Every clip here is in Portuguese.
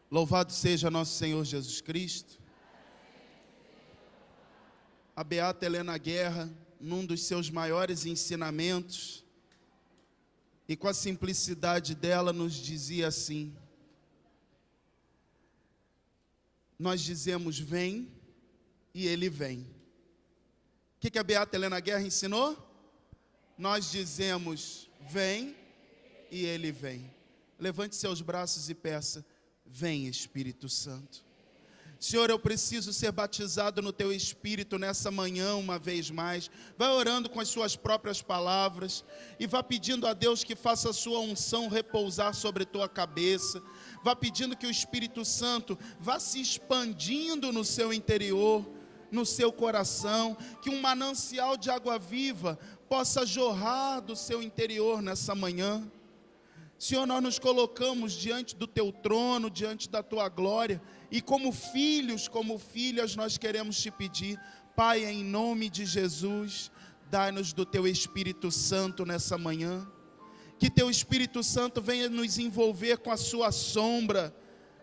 Louvado seja nosso Senhor Jesus Cristo. A beata Helena Guerra, num dos seus maiores ensinamentos, e com a simplicidade dela, nos dizia assim: nós dizemos vem e ele vem. O que a beata Helena Guerra ensinou? Nós dizemos vem e ele vem. Levante seus braços e peça: vem, Espírito Santo. Senhor, eu preciso ser batizado no Teu Espírito nessa manhã uma vez mais. Vai orando com as suas próprias palavras e vá pedindo a Deus que faça a sua unção repousar sobre tua cabeça. Vá pedindo que o Espírito Santo vá se expandindo no seu interior, no seu coração, que um manancial de água viva possa jorrar do seu interior nessa manhã. Senhor, nós nos colocamos diante do Teu trono, diante da Tua glória, e como filhos, como filhas, nós queremos Te pedir, Pai, em nome de Jesus, dai-nos do Teu Espírito Santo nessa manhã, que Teu Espírito Santo venha nos envolver com a Sua sombra,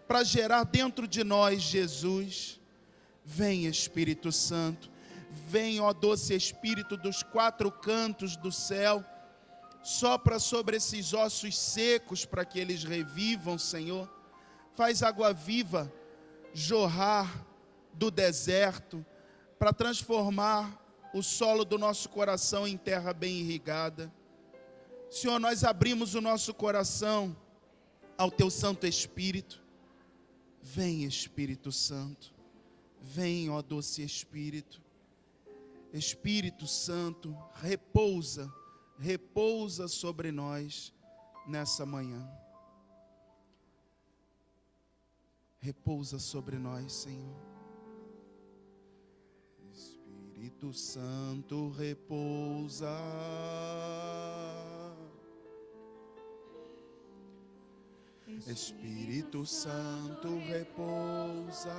para gerar dentro de nós Jesus. Vem, Espírito Santo, vem, ó doce Espírito dos quatro cantos do céu, sopra sobre esses ossos secos para que eles revivam, Senhor. Faz água viva jorrar do deserto para transformar o solo do nosso coração em terra bem irrigada. Senhor, nós abrimos o nosso coração ao Teu Santo Espírito. Vem, Espírito Santo. Vem, ó doce Espírito. Espírito Santo, repousa sobre nós nessa manhã. Repousa sobre nós, Senhor. Espírito Santo, repousa. Espírito Santo, repousa.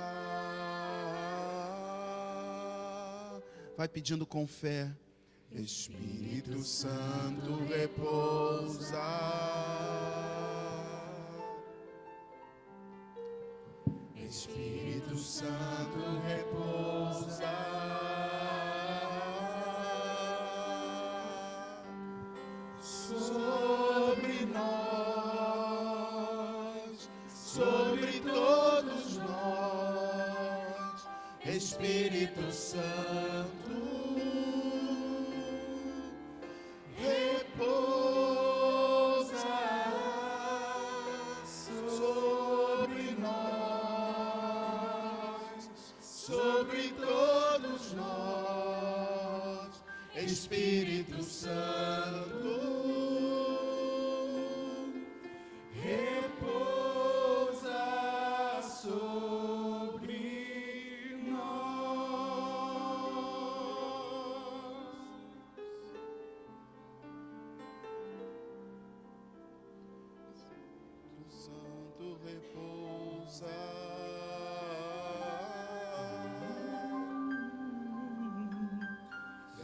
Vai pedindo com fé. Espírito Santo, repousa. Espírito Santo, repousa. Sobre nós, sobre todos nós, Espírito Santo. Espírito Santo, repousa sobre nós. Espírito Santo, repousa.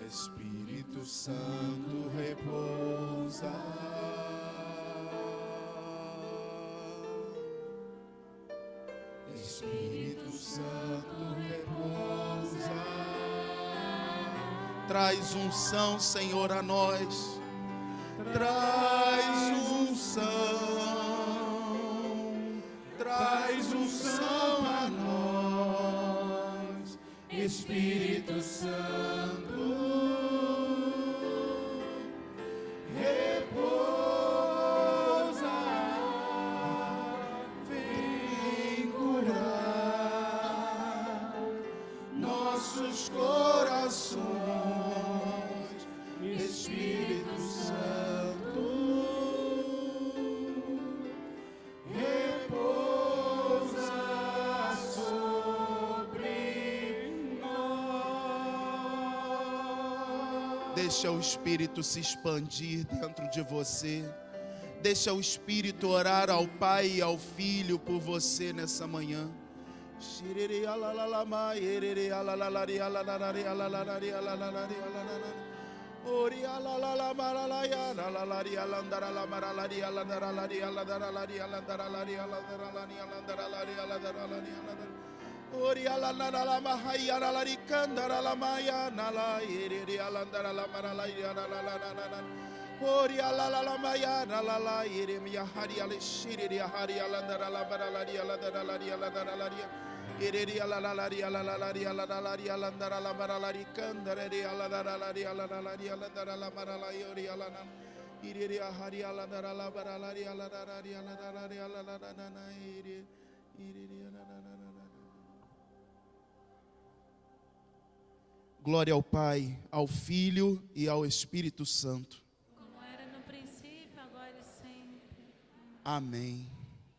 Espírito Santo, repousa. Espírito Santo, repousa. Traz unção, Senhor, a nós. Traz unção. Traz unção a nós. Espírito Santo. Deixa o Espírito se expandir dentro de você. Deixa o Espírito orar ao Pai e ao Filho por você nessa manhã. Oria la la la maralaya la la la ria landara la maralaria la dara la ria la dara la ria la dara la ria la dara la ria la dara la ria la dara la ria la dara. Oria la la la mahaya la la ricandara la maya na la iria la dara la maralaria la la la la. Oria la la la maya na la la iria haria le shiria haria la dara la maralaria la dara la ria la dara la ria. Iria la la la ria la la la ria la la la ria la dara la maralaria candara ria la dara la ria la la ria la dara la maralaria ria la na. Iria haria la dara la maralaria la dara ria la dara ria la la la na iria la la la. Glória ao Pai, ao Filho e ao Espírito Santo. Como era no princípio, agora e sempre. Amém,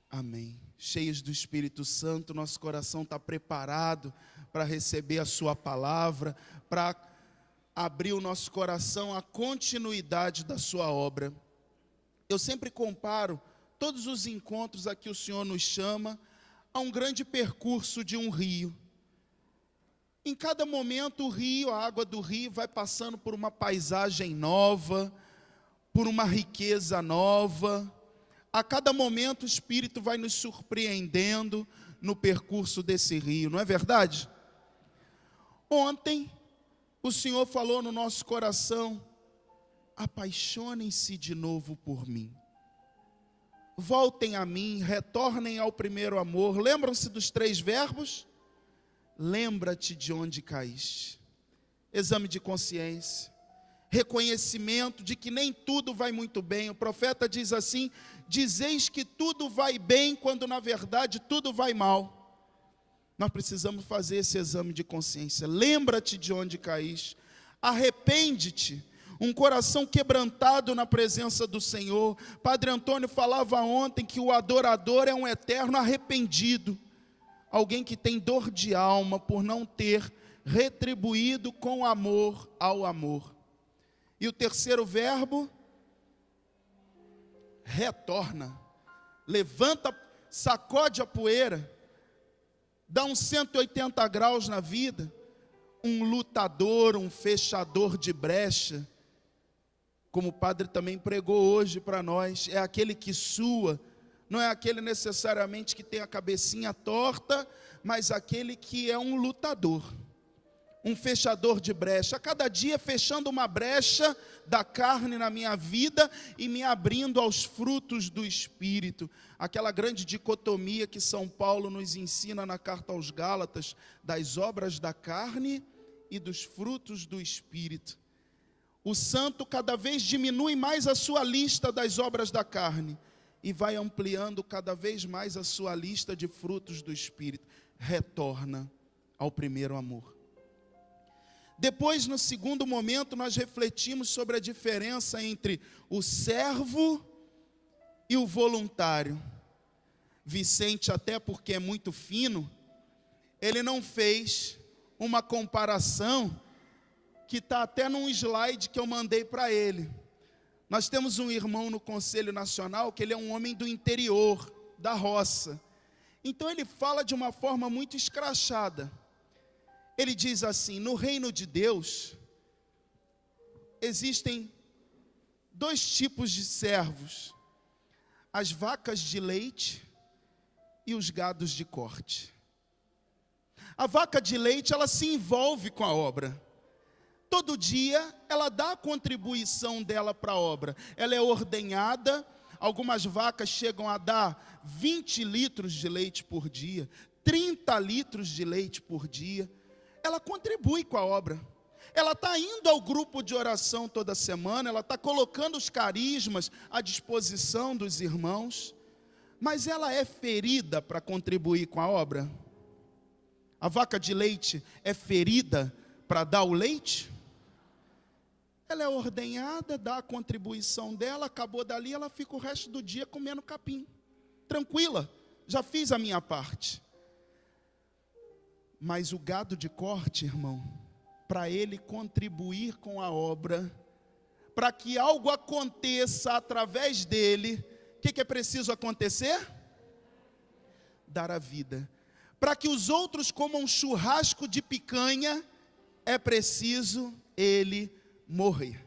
amém. Cheios do Espírito Santo, nosso coração está preparado para receber a sua palavra, para abrir o nosso coração à continuidade da sua obra. Eu sempre comparo todos os encontros a que o Senhor nos chama a um grande percurso de um rio. Em cada momento o rio, a água do rio vai passando por uma paisagem nova, por uma riqueza nova. A cada momento o Espírito vai nos surpreendendo no percurso desse rio, não é verdade? Ontem o Senhor falou no nosso coração: apaixonem-se de novo por mim. Voltem a mim, retornem ao primeiro amor. Lembram-se dos 3 verbos? Lembra-te de onde caíste. Exame de consciência. Reconhecimento de que nem tudo vai muito bem. O profeta diz assim: dizeis que tudo vai bem, quando na verdade tudo vai mal. Nós precisamos fazer esse exame de consciência. Lembra-te de onde caíste. Arrepende-te. Um coração quebrantado na presença do Senhor. Padre Antônio falava ontem que o adorador é um eterno arrependido. Alguém que tem dor de alma por não ter retribuído com amor ao amor. E o terceiro verbo, retorna. Levanta, sacode a poeira, dá uns 180 graus na vida. Um lutador, um fechador de brecha, como o padre também pregou hoje para nós, é aquele que sua. Não é aquele necessariamente que tem a cabecinha torta, mas aquele que é um lutador, um fechador de brecha. A cada dia fechando uma brecha da carne na minha vida e me abrindo aos frutos do Espírito. Aquela grande dicotomia que São Paulo nos ensina na carta aos Gálatas, das obras da carne e dos frutos do Espírito. O santo cada vez diminui mais a sua lista das obras da carne e vai ampliando cada vez mais a sua lista de frutos do Espírito. Retorna ao primeiro amor. Depois, no segundo momento, nós refletimos sobre a diferença entre o servo e o voluntário. Vicente, até porque é muito fino, ele não fez uma comparação que está até num slide que eu mandei para ele. Nós temos um irmão no Conselho Nacional que ele é um homem do interior, da roça. Então ele fala de uma forma muito escrachada. Ele diz assim: no reino de Deus existem 2 tipos de servos: as vacas de leite e os gados de corte. A vaca de leite, ela se envolve com a obra. Todo dia ela dá a contribuição dela para a obra. Ela é ordenhada. Algumas vacas chegam a dar 20 litros de leite por dia, 30 litros de leite por dia. Ela contribui com a obra. Ela está indo ao grupo de oração toda semana, ela está colocando os carismas à disposição dos irmãos, mas ela é ferida para contribuir com a obra? A vaca de leite é ferida para dar o leite? Ela é ordenhada, dá a contribuição dela, acabou dali, ela fica o resto do dia comendo capim. Tranquila, já fiz a minha parte. Mas o gado de corte, irmão, para ele contribuir com a obra, para que algo aconteça através dele, o que é preciso acontecer? Dar a vida. Para que os outros comam um churrasco de picanha, é preciso ele morrer.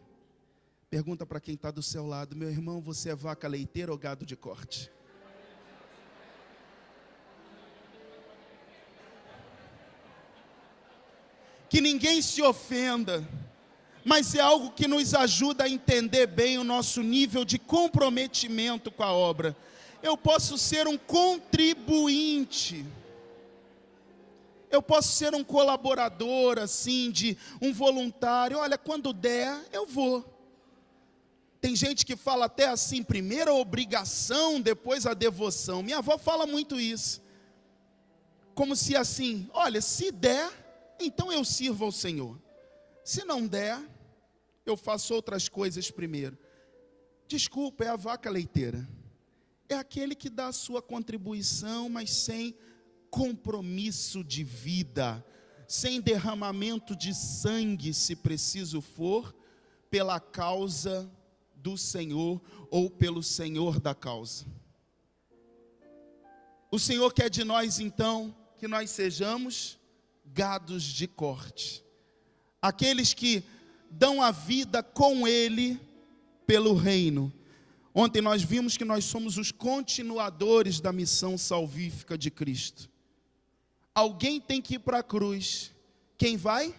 Pergunta para quem está do seu lado: meu irmão, você é vaca leiteira ou gado de corte? Que ninguém se ofenda, mas é algo que nos ajuda a entender bem o nosso nível de comprometimento com a obra. Eu posso ser um contribuinte, eu posso ser um colaborador, assim, de um voluntário. Olha, quando der, eu vou. Tem gente que fala até assim, primeiro a obrigação, depois a devoção. Minha avó fala muito isso. Como se assim, olha, se der, então eu sirvo ao Senhor. Se não der, eu faço outras coisas primeiro. Desculpa, é a vaca leiteira. É aquele que dá a sua contribuição, mas sem compromisso de vida, sem derramamento de sangue, se preciso for, pela causa do Senhor ou pelo Senhor da causa. O Senhor quer de nós então que nós sejamos gados de corte, aqueles que dão a vida com Ele pelo reino. Ontem nós vimos que nós somos os continuadores da missão salvífica de Cristo. Alguém tem que ir para a cruz. Quem vai?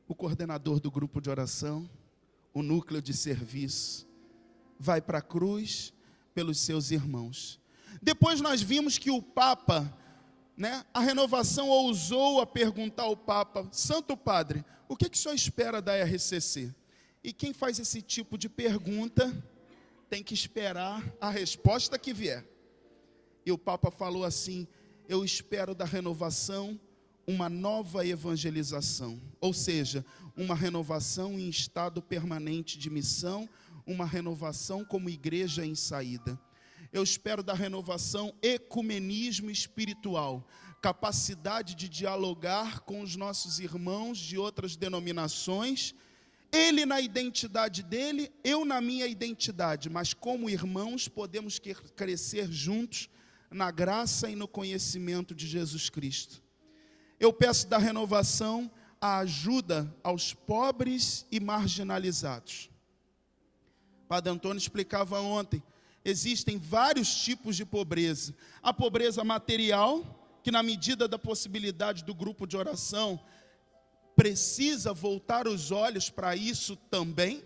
O coordenador do grupo de oração, o núcleo de serviço, vai para a cruz pelos seus irmãos. Depois nós vimos que o Papa, a renovação ousou a perguntar ao Papa: Santo Padre, o que o senhor espera da RCC? E quem faz esse tipo de pergunta tem que esperar a resposta que vier. E o Papa falou assim: eu espero da renovação uma nova evangelização, ou seja, uma renovação em estado permanente de missão, uma renovação como igreja em saída. Eu espero da renovação ecumenismo espiritual, capacidade de dialogar com os nossos irmãos de outras denominações, ele na identidade dele, eu na minha identidade, mas como irmãos podemos crescer juntos na graça e no conhecimento de Jesus Cristo. Eu peço da renovação a ajuda aos pobres e marginalizados. Padre Antônio explicava ontem, existem vários tipos de pobreza. A pobreza material, que na medida da possibilidade do grupo de oração, precisa voltar os olhos para isso também.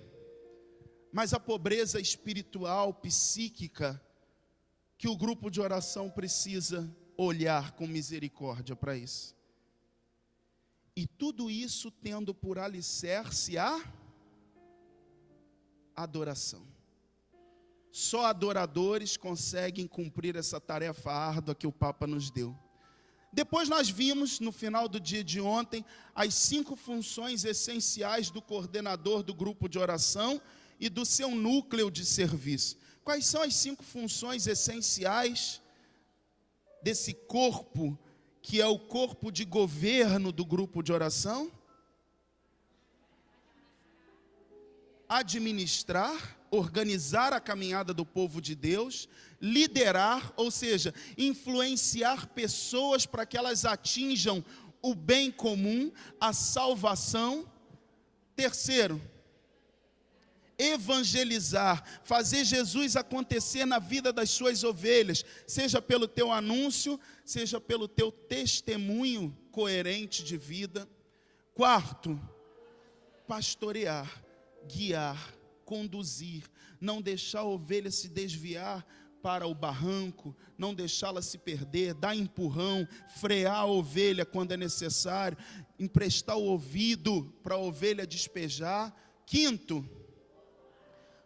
Mas a pobreza espiritual, psíquica, que o grupo de oração precisa olhar com misericórdia para isso. E tudo isso tendo por alicerce a adoração. Só adoradores conseguem cumprir essa tarefa árdua que o Papa nos deu. Depois nós vimos, no final do dia de ontem, as 5 funções essenciais do coordenador do grupo de oração e do seu núcleo de serviço. Quais são as 5 funções essenciais desse corpo, que é o corpo de governo do grupo de oração? Administrar, organizar a caminhada do povo de Deus, liderar, ou seja, influenciar pessoas para que elas atinjam o bem comum, a salvação. Terceiro, evangelizar, fazer Jesus acontecer na vida das suas ovelhas, seja pelo teu anúncio, seja pelo teu testemunho coerente de vida. Quarto, pastorear, guiar, conduzir, não deixar a ovelha se desviar para o barranco, não deixá-la se perder, dar empurrão, frear a ovelha quando é necessário, emprestar o ouvido para a ovelha despejar. Quinto,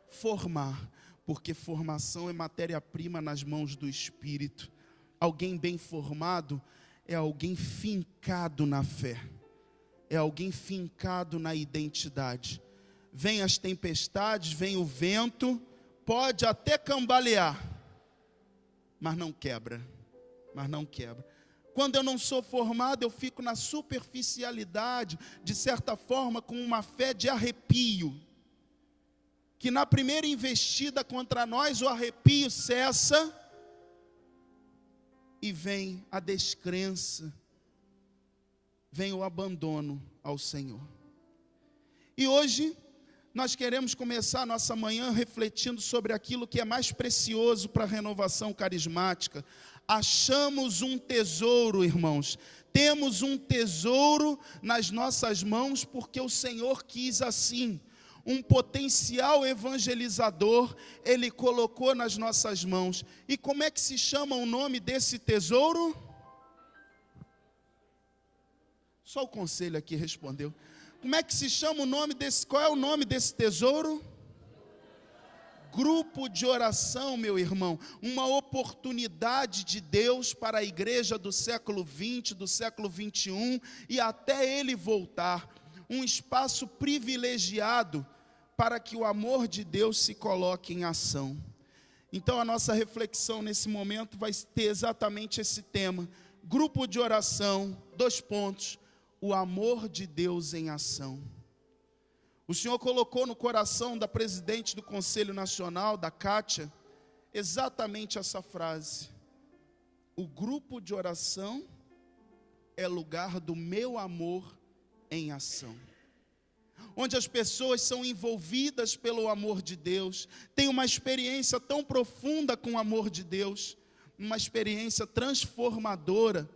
formar, porque formação é matéria-prima nas mãos do Espírito. Alguém bem formado é alguém fincado na fé, é alguém fincado na identidade. Vem as tempestades, vem o vento, pode até cambalear, mas não quebra, Quando eu não sou formado, eu fico na superficialidade, de certa forma, com uma fé de arrepio, que na primeira investida contra nós, o arrepio cessa, e vem a descrença, vem o abandono ao Senhor. E hoje, nós queremos começar a nossa manhã refletindo sobre aquilo que é mais precioso para a renovação carismática. Achamos um tesouro, irmãos. Temos um tesouro nas nossas mãos porque o Senhor quis assim. Um potencial evangelizador Ele colocou nas nossas mãos. E como é que se chama o nome desse tesouro? Só o conselho aqui respondeu. Como é que se chama o nome desse? Qual é o nome desse tesouro? Grupo de oração, meu irmão. Uma oportunidade de Deus para a igreja do século 20, do século 21 e até Ele voltar. Um espaço privilegiado para que o amor de Deus se coloque em ação. Então a nossa reflexão nesse momento vai ter exatamente esse tema. Grupo de oração, 2 pontos. O amor de Deus em ação. O Senhor colocou no coração da presidente do Conselho Nacional, da Kátia, exatamente essa frase. O grupo de oração é lugar do meu amor em ação. Onde as pessoas são envolvidas pelo amor de Deus, têm uma experiência tão profunda com o amor de Deus, uma experiência transformadora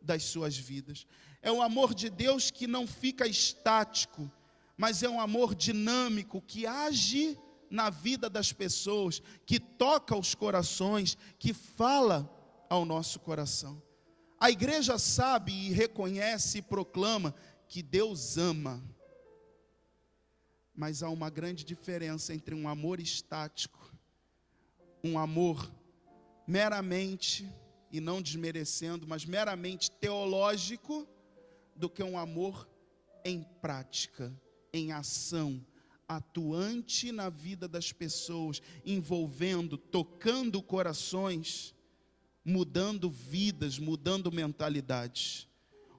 das suas vidas. É um amor de Deus que não fica estático, mas é um amor dinâmico, que age na vida das pessoas, que toca os corações, que fala ao nosso coração. A igreja sabe e reconhece e proclama que Deus ama. Mas há uma grande diferença entre um amor estático, um amor meramente, e não desmerecendo, mas meramente teológico, do que um amor em prática, em ação, atuante na vida das pessoas, envolvendo, tocando corações, mudando vidas, mudando mentalidades.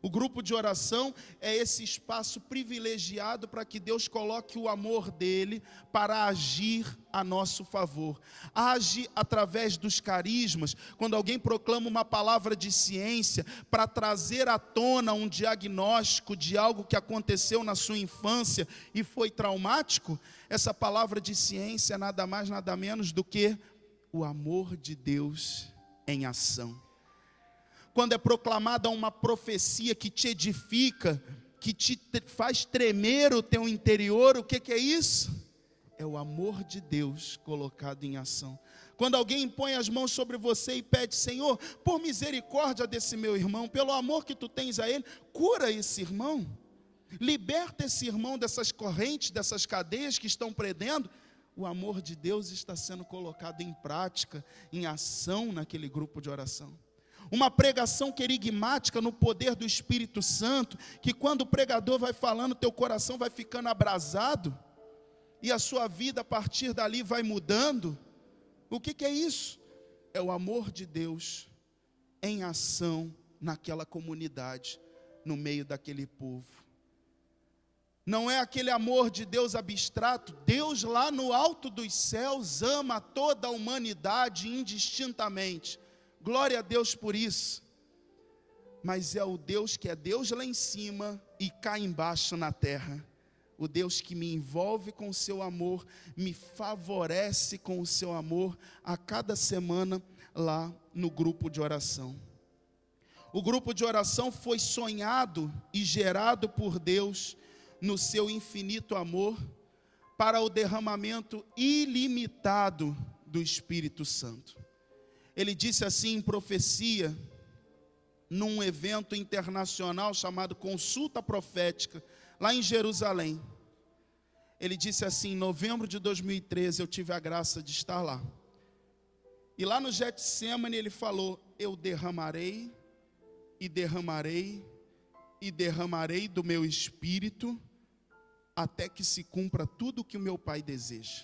O grupo de oração é esse espaço privilegiado para que Deus coloque o amor dele para agir a nosso favor. Age através dos carismas, quando alguém proclama uma palavra de ciência para trazer à tona um diagnóstico de algo que aconteceu na sua infância e foi traumático, essa palavra de ciência é nada mais, nada menos do que o amor de Deus em ação. Quando é proclamada uma profecia que te edifica, que te faz tremer o teu interior, o que é isso? É o amor de Deus colocado em ação. Quando alguém põe as mãos sobre você e pede: Senhor, por misericórdia desse meu irmão, pelo amor que tu tens a ele, cura esse irmão, liberta esse irmão dessas correntes, dessas cadeias que estão prendendo. O amor de Deus está sendo colocado em prática, em ação naquele grupo de oração. Uma pregação querigmática no poder do Espírito Santo, que quando o pregador vai falando, teu coração vai ficando abrasado, e a sua vida a partir dali vai mudando. O que é isso? É o amor de Deus em ação naquela comunidade, no meio daquele povo. Não é aquele amor de Deus abstrato. Deus lá no alto dos céus ama toda a humanidade indistintamente. Glória a Deus por isso. Mas é o Deus que é Deus lá em cima e cá embaixo na terra. O Deus que me envolve com o seu amor, me favorece com o seu amor a cada semana lá no grupo de oração. O grupo de oração foi sonhado e gerado por Deus no seu infinito amor para o derramamento ilimitado do Espírito Santo. Ele disse assim em profecia, num evento internacional chamado Consulta Profética, lá em Jerusalém. Ele disse assim, em novembro de 2013, eu tive a graça de estar lá. E lá no Getsemane ele falou: eu derramarei, e derramarei, e derramarei do meu espírito, até que se cumpra tudo o que o meu Pai deseja.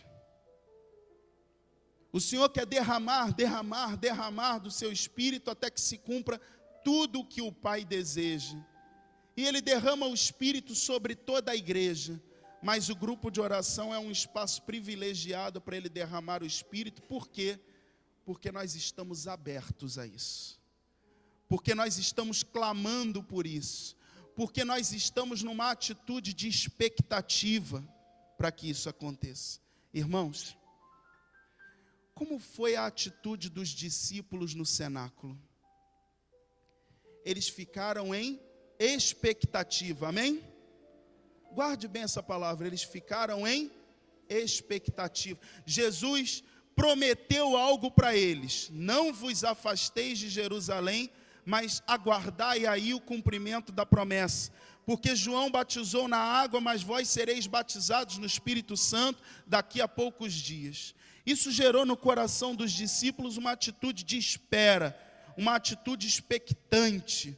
O Senhor quer derramar, derramar, derramar do seu espírito até que se cumpra tudo o que o Pai deseja. E Ele derrama o Espírito sobre toda a igreja. Mas o grupo de oração é um espaço privilegiado para Ele derramar o Espírito. Por quê? Porque nós estamos abertos a isso. Porque nós estamos clamando por isso. Porque nós estamos numa atitude de expectativa. para que isso aconteça. Irmãos, como foi a atitude dos discípulos no cenáculo? Eles ficaram em expectativa, amém? Guarde bem essa palavra, eles ficaram em expectativa. Jesus prometeu algo para eles: não vos afasteis de Jerusalém, mas aguardai aí o cumprimento da promessa. Porque João batizou na água, mas vós sereis batizados no Espírito Santo daqui a poucos dias. Isso gerou no coração dos discípulos uma atitude de espera, uma atitude expectante.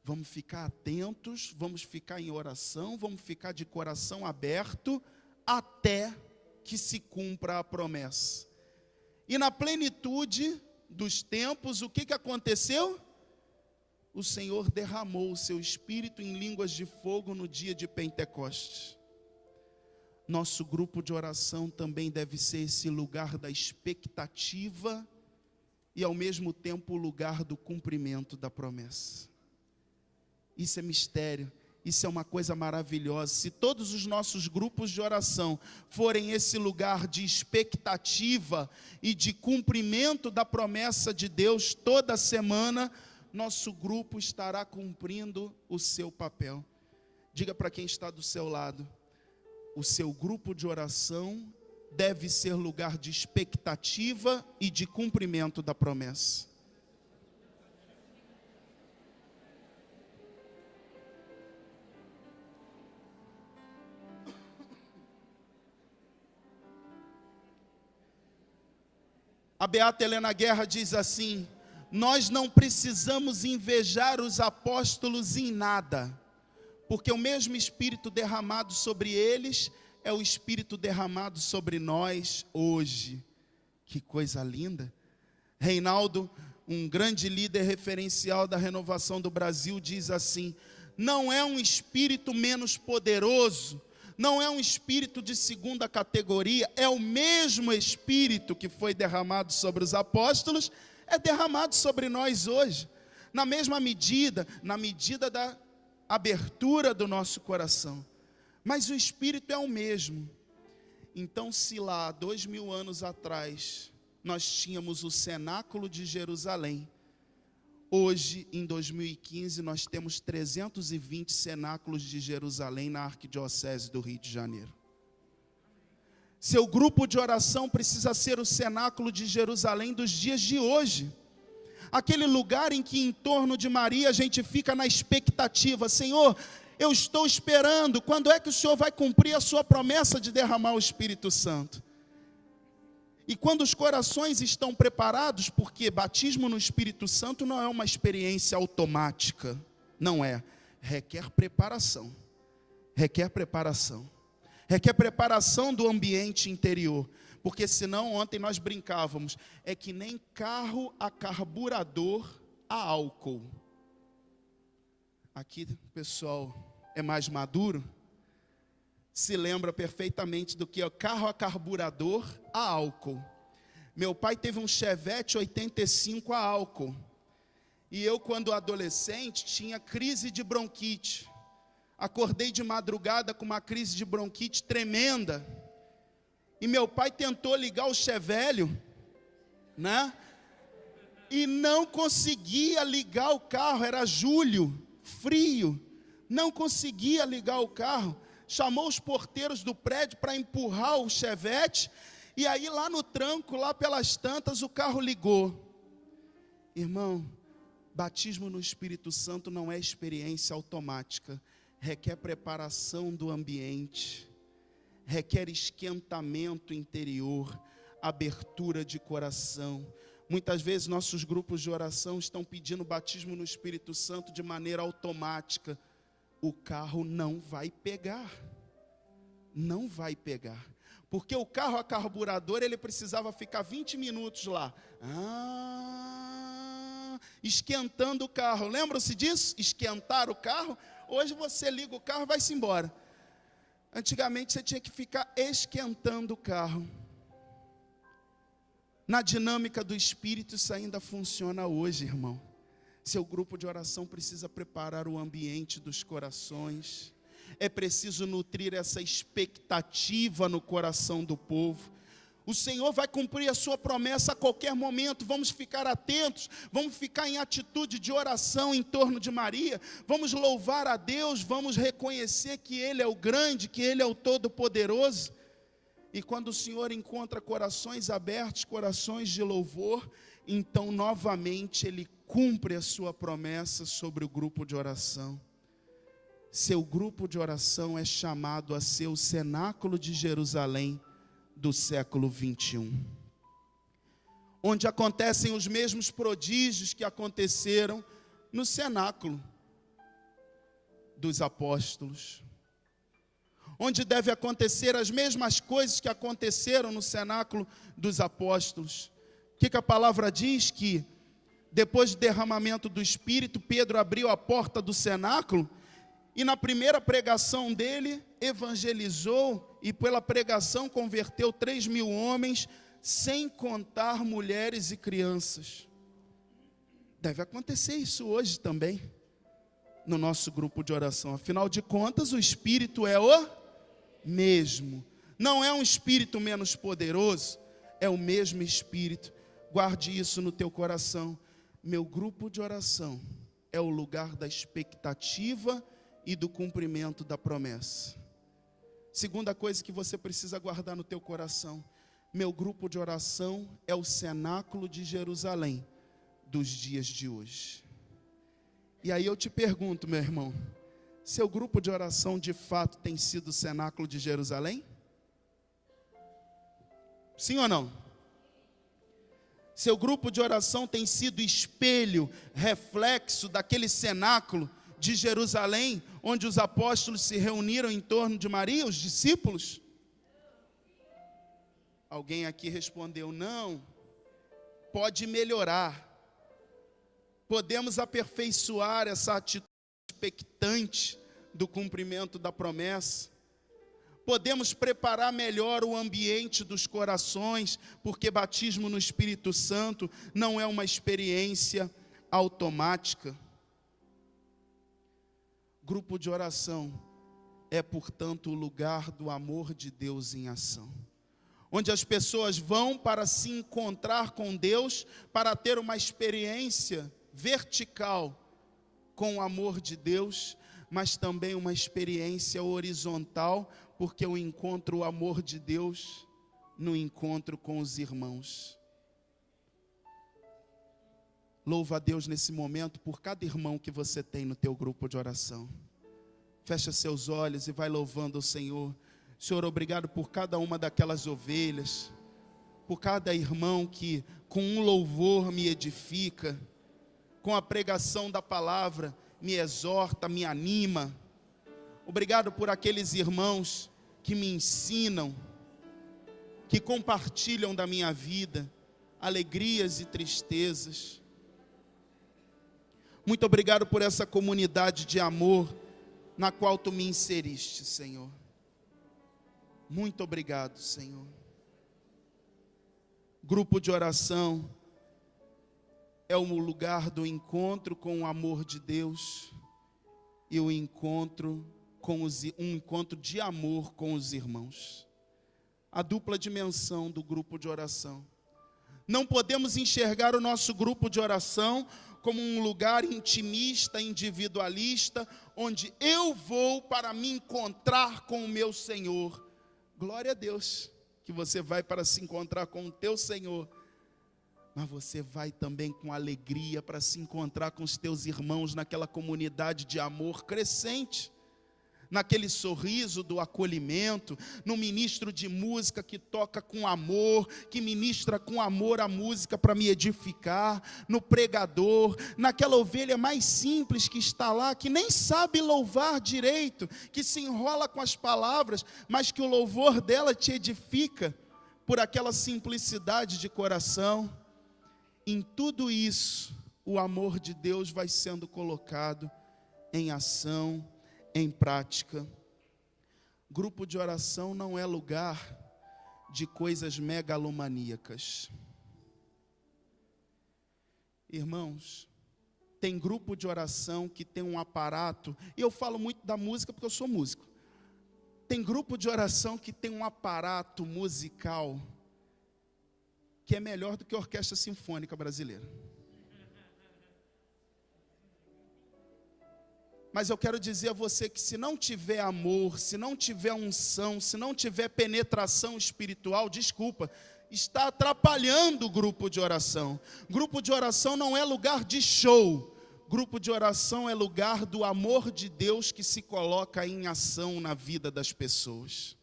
Vamos ficar atentos, vamos ficar em oração, vamos ficar de coração aberto até que se cumpra a promessa. E na plenitude dos tempos, o que aconteceu? O Senhor derramou o seu Espírito em línguas de fogo no dia de Pentecostes. Nosso grupo de oração também deve ser esse lugar da expectativa e ao mesmo tempo o lugar do cumprimento da promessa. Isso é mistério, isso é uma coisa maravilhosa. Se todos os nossos grupos de oração forem esse lugar de expectativa e de cumprimento da promessa de Deus toda semana, nosso grupo estará cumprindo o seu papel. Diga para quem está do seu lado: o seu grupo de oração deve ser lugar de expectativa e de cumprimento da promessa. A beata Helena Guerra diz assim: nós não precisamos invejar os apóstolos em nada, porque o mesmo Espírito derramado sobre eles é o Espírito derramado sobre nós hoje. Que coisa linda! Reinaldo, um grande líder referencial da renovação do Brasil, diz assim: não é um Espírito menos poderoso, não é um Espírito de segunda categoria, é o mesmo Espírito que foi derramado sobre os apóstolos, é derramado sobre nós hoje, na mesma medida, na medida da abertura do nosso coração. Mas o Espírito é o mesmo. Então, se lá, 2000 anos atrás, nós tínhamos o cenáculo de Jerusalém, hoje, em 2015, nós temos 320 cenáculos de Jerusalém na Arquidiocese do Rio de Janeiro. Seu grupo de oração precisa ser o cenáculo de Jerusalém dos dias de hoje. Aquele lugar em que em torno de Maria a gente fica na expectativa: Senhor, eu estou esperando, quando é que o Senhor vai cumprir a sua promessa de derramar o Espírito Santo? E quando os corações estão preparados, porque batismo no Espírito Santo não é uma experiência automática, não é, requer preparação, requer preparação. Requer preparação do ambiente interior, porque senão, ontem nós brincávamos, é que nem carro a carburador a álcool. Aqui, pessoal, é mais maduro, se lembra perfeitamente do que é carro a carburador a álcool. Meu pai teve um Chevette 85 a álcool, e eu, quando adolescente, tinha crise de bronquite. Acordei de madrugada com uma crise de bronquite tremenda. E meu pai tentou ligar o Chevelho, né? E não conseguia ligar o carro, era julho, frio. Não conseguia ligar o carro. Chamou os porteiros do prédio para empurrar o Chevette. E aí lá no tranco, lá pelas tantas, o carro ligou. Irmão, batismo no Espírito Santo não é experiência automática. Requer preparação do ambiente, requer esquentamento interior, abertura de coração. Muitas vezes nossos grupos de oração estão pedindo batismo no Espírito Santo de maneira automática. O carro não vai pegar, não vai pegar, porque o carro a carburador, ele precisava ficar 20 minutos lá, esquentando o carro. Lembram-se disso? Esquentar o carro. Hoje você liga o carro e vai-se embora. Antigamente você tinha que ficar esquentando o carro. Na dinâmica do Espírito isso ainda funciona hoje, irmão. Seu grupo de oração precisa preparar o ambiente dos corações. É preciso nutrir essa expectativa no coração do povo. O Senhor vai cumprir a sua promessa a qualquer momento. Vamos ficar atentos, vamos ficar em atitude de oração em torno de Maria. Vamos louvar a Deus, vamos reconhecer que Ele é o grande, que Ele é o todo-poderoso. E quando o Senhor encontra corações abertos, corações de louvor, então novamente Ele cumpre a sua promessa sobre o grupo de oração. Seu grupo de oração é chamado a ser o cenáculo de Jerusalém do século 21, onde acontecem os mesmos prodígios que aconteceram no cenáculo dos apóstolos, onde deve acontecer as mesmas coisas que aconteceram no cenáculo dos apóstolos. O que a palavra diz? Que depois do derramamento do Espírito, Pedro abriu a porta do cenáculo e na primeira pregação dele, evangelizou e pela pregação converteu 3.000 homens, sem contar mulheres e crianças. Deve acontecer isso hoje também, no nosso grupo de oração. Afinal de contas, o Espírito é o mesmo. Não é um Espírito menos poderoso, é o mesmo Espírito. Guarde isso no teu coração. Meu grupo de oração é o lugar da expectativa e do cumprimento da promessa. Segunda coisa que você precisa guardar no teu coração: meu grupo de oração é o cenáculo de Jerusalém dos dias de hoje. E aí eu te pergunto, meu irmão, seu grupo de oração de fato tem sido o cenáculo de Jerusalém? Sim ou não? Seu grupo de oração tem sido espelho, reflexo daquele cenáculo de Jerusalém, onde os apóstolos se reuniram em torno de Maria, os discípulos? Alguém aqui respondeu, não. Pode melhorar. Podemos aperfeiçoar essa atitude expectante do cumprimento da promessa. Podemos preparar melhor o ambiente dos corações, porque batismo no Espírito Santo não é uma experiência automática. Grupo de oração é, portanto, o lugar do amor de Deus em ação, onde as pessoas vão para se encontrar com Deus, para ter uma experiência vertical com o amor de Deus, mas também uma experiência horizontal, porque eu encontro o amor de Deus no encontro com os irmãos. Louva a Deus nesse momento por cada irmão que você tem no teu grupo de oração. Fecha seus olhos e vai louvando o Senhor. Senhor, obrigado por cada uma daquelas ovelhas, por cada irmão que com um louvor me edifica, com a pregação da palavra me exorta, me anima. Obrigado por aqueles irmãos que me ensinam, que compartilham da minha vida, alegrias e tristezas. Muito obrigado por essa comunidade de amor na qual Tu me inseriste, Senhor. Muito obrigado, Senhor. Grupo de oração é o lugar do encontro com o amor de Deus e um encontro de amor com os irmãos. A dupla dimensão do grupo de oração. Não podemos enxergar o nosso grupo de oração como um lugar intimista, individualista, onde eu vou para me encontrar com o meu Senhor. Glória a Deus, que você vai para se encontrar com o teu Senhor, mas você vai também com alegria para se encontrar com os teus irmãos naquela comunidade de amor crescente, naquele sorriso do acolhimento, no ministro de música que toca com amor, que ministra com amor a música para me edificar, no pregador, naquela ovelha mais simples que está lá, que nem sabe louvar direito, que se enrola com as palavras, mas que o louvor dela te edifica, por aquela simplicidade de coração. Em tudo isso, o amor de Deus vai sendo colocado em ação, em prática. Grupo de oração não é lugar de coisas megalomaníacas. Irmãos, Tem grupo de oração que tem um aparato, e eu falo muito da música porque eu sou músico. Tem grupo de oração que tem um aparato musical que é melhor do que a Orquestra Sinfônica Brasileira. Mas eu quero dizer a você que se não tiver amor, se não tiver unção, se não tiver penetração espiritual, desculpa, está atrapalhando o grupo de oração. Grupo de oração não é lugar de show. Grupo de oração é lugar do amor de Deus que se coloca em ação na vida das pessoas.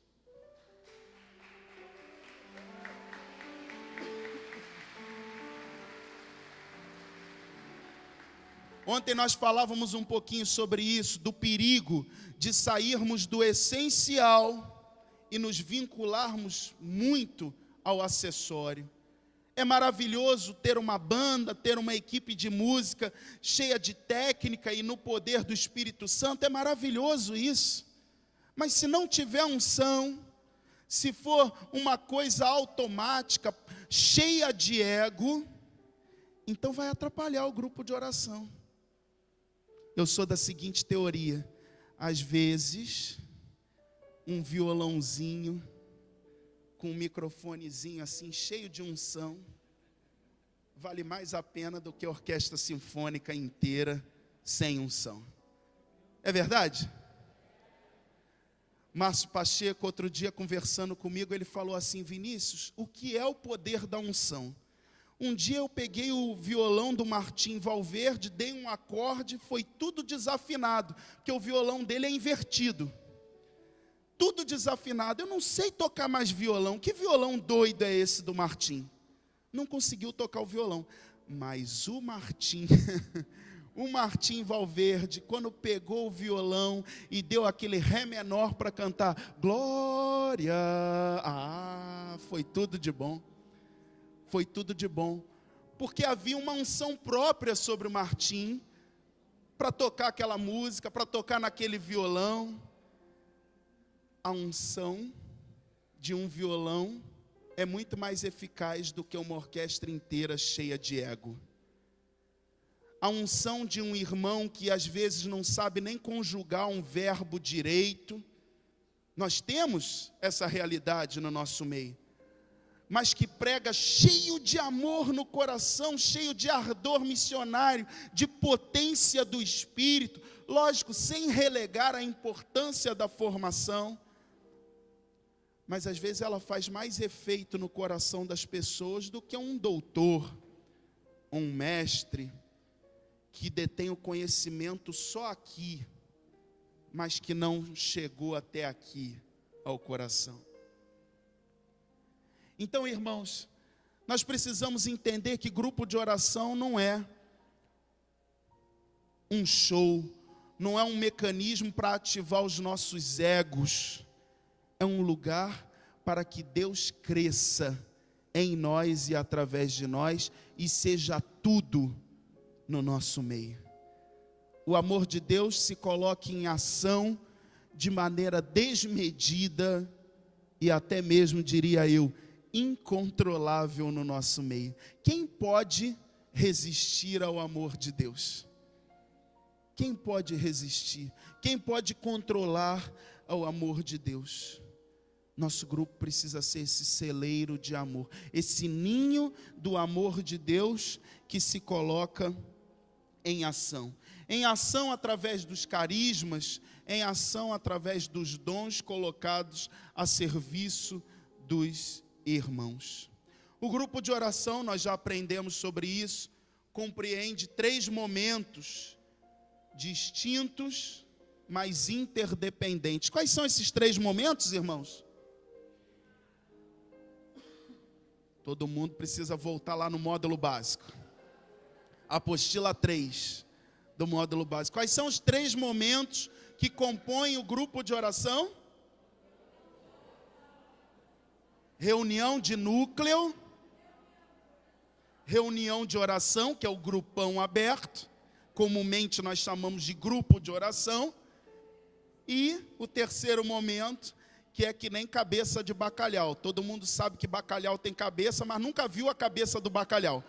Ontem nós falávamos um pouquinho sobre isso, do perigo de sairmos do essencial e nos vincularmos muito ao acessório. É maravilhoso ter uma banda, ter uma equipe de música cheia de técnica e no poder do Espírito Santo, é maravilhoso isso. Mas se não tiver unção, se for uma coisa automática, cheia de ego, então vai atrapalhar o grupo de oração. Eu sou da seguinte teoria: às vezes, um violãozinho, com um microfonezinho assim, cheio de unção, vale mais a pena do que a orquestra sinfônica inteira sem unção. É verdade? Márcio Pacheco, outro dia conversando comigo, ele falou assim: Vinícius, o que é o poder da unção? Um dia eu peguei o violão do Martim Valverde, dei um acorde, foi tudo desafinado, porque o violão dele é invertido. Tudo desafinado, eu não sei tocar mais violão. Que violão doido é esse do Martim? Não conseguiu tocar o violão. Mas o Martim, o Martim Valverde, quando pegou o violão e deu aquele ré menor para cantar Glória, foi tudo de bom. Foi tudo de bom, porque havia uma unção própria sobre o Martim, para tocar aquela música, para tocar naquele violão. A unção de um violão é muito mais eficaz do que uma orquestra inteira cheia de ego. A unção de um irmão que às vezes não sabe nem conjugar um verbo direito. Nós temos essa realidade no nosso meio. Mas que prega cheio de amor no coração, cheio de ardor missionário, de potência do Espírito, lógico, sem relegar a importância da formação, mas às vezes ela faz mais efeito no coração das pessoas do que um doutor, um mestre, que detém o conhecimento só aqui, mas que não chegou até aqui ao coração. Então, irmãos, nós precisamos entender que grupo de oração não é um show, não é um mecanismo para ativar os nossos egos. É um lugar para que Deus cresça em nós e através de nós e seja tudo no nosso meio. O amor de Deus se coloque em ação de maneira desmedida e até mesmo, diria eu, incontrolável no nosso meio. Quem pode resistir ao amor de Deus? Quem pode resistir? Quem pode controlar ao amor de Deus? Nosso grupo precisa ser esse celeiro de amor, esse ninho do amor de Deus que se coloca em ação. Em ação através dos carismas, em ação através dos dons colocados a serviço dos irmãos. O grupo de oração, nós já aprendemos sobre isso, compreende 3 momentos distintos, mas interdependentes. Quais são esses 3 momentos, irmãos? Todo mundo precisa voltar lá no módulo básico. Apostila 3 do módulo básico. Quais são os 3 momentos que compõem o grupo de oração? Reunião de núcleo, reunião de oração, que é o grupão aberto, comumente nós chamamos de grupo de oração, e o terceiro momento, que é que nem cabeça de bacalhau. Todo mundo sabe que bacalhau tem cabeça, mas nunca viu a cabeça do bacalhau,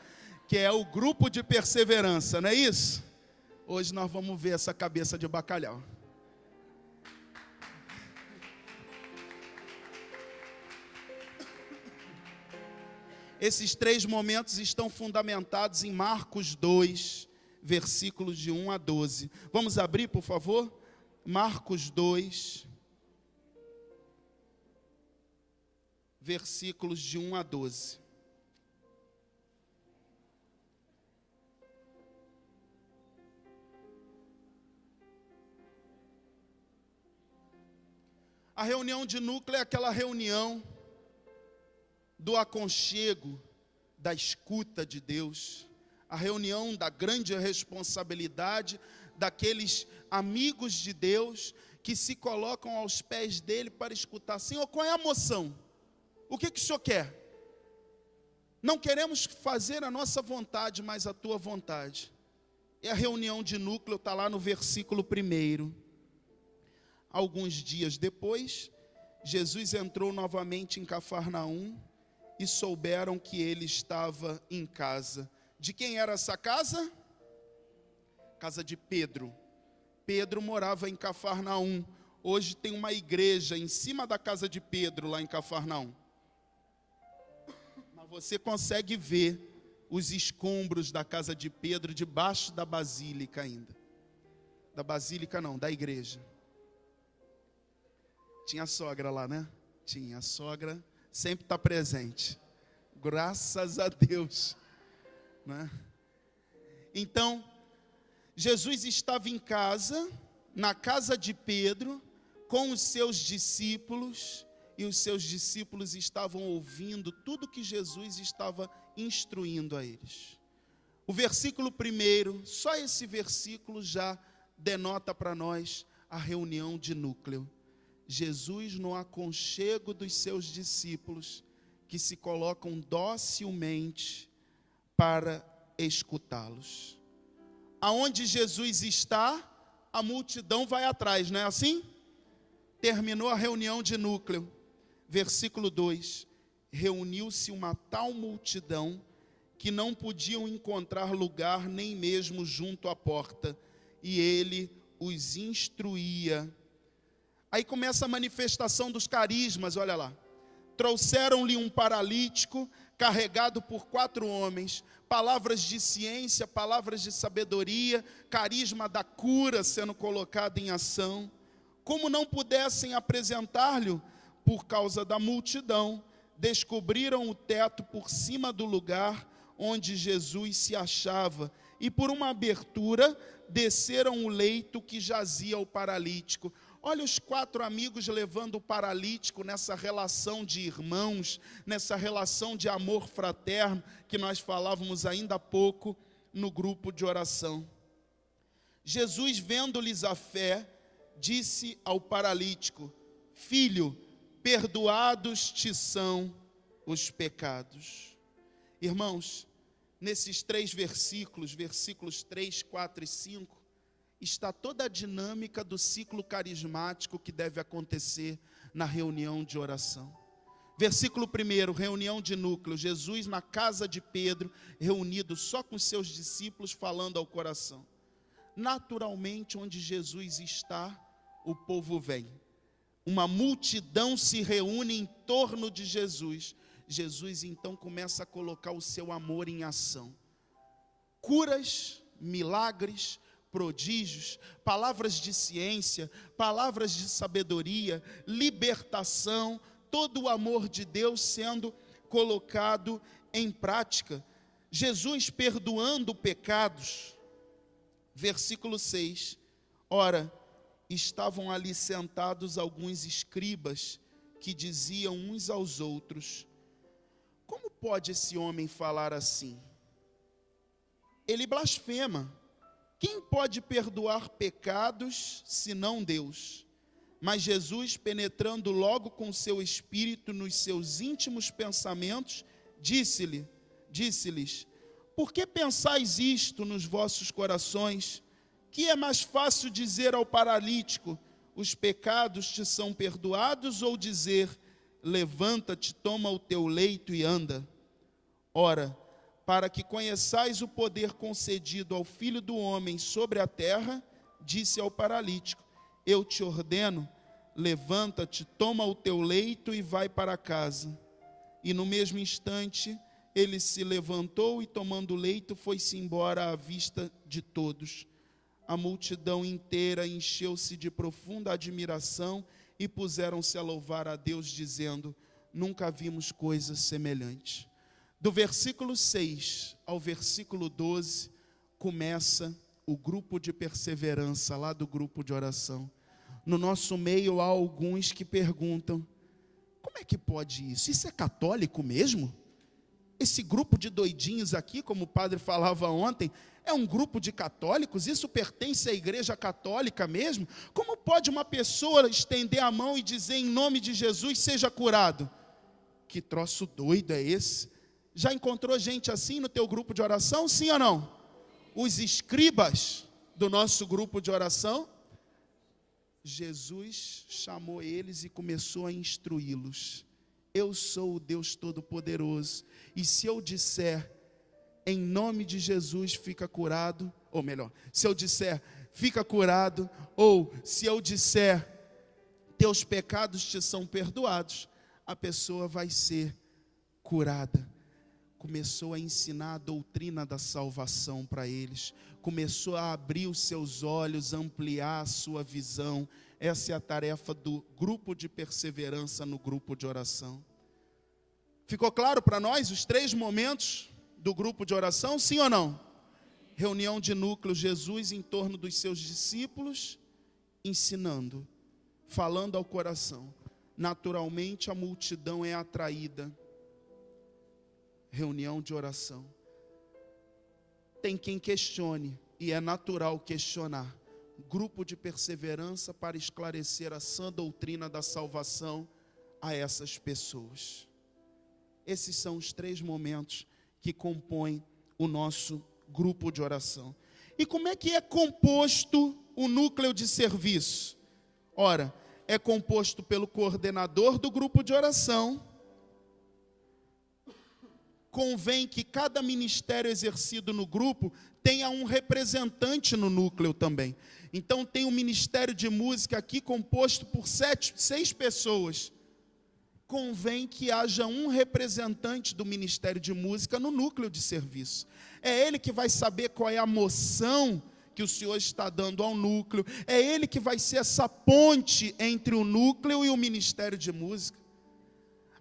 que é o grupo de perseverança, não é isso? Hoje nós vamos ver essa cabeça de bacalhau. Esses 3 momentos estão fundamentados em Marcos 2, versículos de 1 a 12. Vamos abrir, por favor? Marcos 2, versículos de 1 a 12. A reunião de núcleo é aquela reunião do aconchego, da escuta de Deus, a reunião da grande responsabilidade daqueles amigos de Deus que se colocam aos pés dele para escutar. Senhor, qual é a moção? O que o Senhor quer? Não queremos fazer a nossa vontade, mas a tua vontade. E a reunião de núcleo está lá no versículo 1. Alguns dias depois, Jesus entrou novamente em Cafarnaum e souberam que ele estava em casa. De quem era essa casa? Casa de Pedro. Pedro morava em Cafarnaum. Hoje tem uma igreja em cima da casa de Pedro, lá em Cafarnaum. Mas você consegue ver os escombros da casa de Pedro debaixo da basílica ainda. Da basílica não, da igreja. Tinha a sogra lá, né? Tinha, a sogra sempre está presente. Graças a Deus. Né? Então, Jesus estava em casa, na casa de Pedro, com os seus discípulos, e os seus discípulos estavam ouvindo tudo que Jesus estava instruindo a eles. O versículo 1, só esse versículo já denota para nós a reunião de núcleo. Jesus no aconchego dos seus discípulos, que se colocam docilmente para escutá-los. Aonde Jesus está, a multidão vai atrás, não é assim? Terminou a reunião de núcleo. Versículo 2. Reuniu-se uma tal multidão que não podiam encontrar lugar nem mesmo junto à porta, e ele os instruía. Aí começa a manifestação dos carismas, olha lá. Trouxeram-lhe um paralítico, carregado por 4 homens, palavras de ciência, palavras de sabedoria, carisma da cura sendo colocado em ação. Como não pudessem apresentar-lhe por causa da multidão, descobriram o teto por cima do lugar onde Jesus se achava, e por uma abertura desceram o leito que jazia o paralítico. Olha os 4 amigos levando o paralítico nessa relação de irmãos, nessa relação de amor fraterno, que nós falávamos ainda há pouco no grupo de oração. Jesus, vendo-lhes a fé, disse ao paralítico: Filho, perdoados te são os pecados. Irmãos, nesses 3 versículos, versículos 3, 4 e 5, está toda a dinâmica do ciclo carismático que deve acontecer na reunião de oração. Versículo 1, reunião de núcleo. Jesus na casa de Pedro, reunido só com seus discípulos, falando ao coração. Naturalmente, onde Jesus está, o povo vem. Uma multidão se reúne em torno de Jesus. Jesus então começa a colocar o seu amor em ação. Curas, milagres, prodígios, palavras de ciência, palavras de sabedoria, libertação, todo o amor de Deus sendo colocado em prática. Jesus perdoando pecados. Versículo 6. Ora, estavam ali sentados alguns escribas que diziam uns aos outros: Como pode esse homem falar assim? Ele blasfema. Quem pode perdoar pecados, senão Deus? Mas Jesus, penetrando logo com seu espírito nos seus íntimos pensamentos, disse-lhes: Por que pensais isto nos vossos corações? Que é mais fácil dizer ao paralítico: os pecados te são perdoados, ou dizer: levanta-te, toma o teu leito e anda? Ora, para que conheçais o poder concedido ao Filho do Homem sobre a terra, disse ao paralítico: eu te ordeno, levanta-te, toma o teu leito e vai para casa. E no mesmo instante, ele se levantou e, tomando o leito, foi-se embora à vista de todos. A multidão inteira encheu-se de profunda admiração e puseram-se a louvar a Deus, dizendo: nunca vimos coisa semelhante. Do versículo 6 ao versículo 12, começa o grupo de perseverança, lá do grupo de oração. No nosso meio há alguns que perguntam: como é que pode isso? Isso é católico mesmo? Esse grupo de doidinhos aqui, como o padre falava ontem, é um grupo de católicos? Isso pertence à igreja católica mesmo? Como pode uma pessoa estender a mão e dizer em nome de Jesus, seja curado? Que troço doido é esse? Já encontrou gente assim no teu grupo de oração, sim ou não? Os escribas do nosso grupo de oração, Jesus chamou eles e começou a instruí-los. Eu sou o Deus Todo-Poderoso, e se eu disser, em nome de Jesus fica curado, ou melhor, se eu disser, fica curado, ou se eu disser, teus pecados te são perdoados, a pessoa vai ser curada. Começou a ensinar a doutrina da salvação para eles, começou a abrir os seus olhos, ampliar a sua visão. Essa é a tarefa do grupo de perseverança no grupo de oração. Ficou claro para nós os 3 momentos do grupo de oração, sim ou não? Reunião de núcleo, Jesus em torno dos seus discípulos, ensinando, falando ao coração. Naturalmente a multidão é atraída. Reunião de oração. Tem quem questione, e é natural questionar. Grupo de perseverança para esclarecer a sã doutrina da salvação a essas pessoas. Esses são os 3 momentos que compõem o nosso grupo de oração. E como é que é composto o núcleo de serviço? Ora, é composto pelo coordenador do grupo de oração. Convém que cada ministério exercido no grupo tenha um representante no núcleo também. Então tem o ministério de música aqui composto por 6 pessoas. Convém que haja um representante do ministério de música no núcleo de serviço. É ele que vai saber qual é a moção que o Senhor está dando ao núcleo. É ele que vai ser essa ponte entre o núcleo e o ministério de música.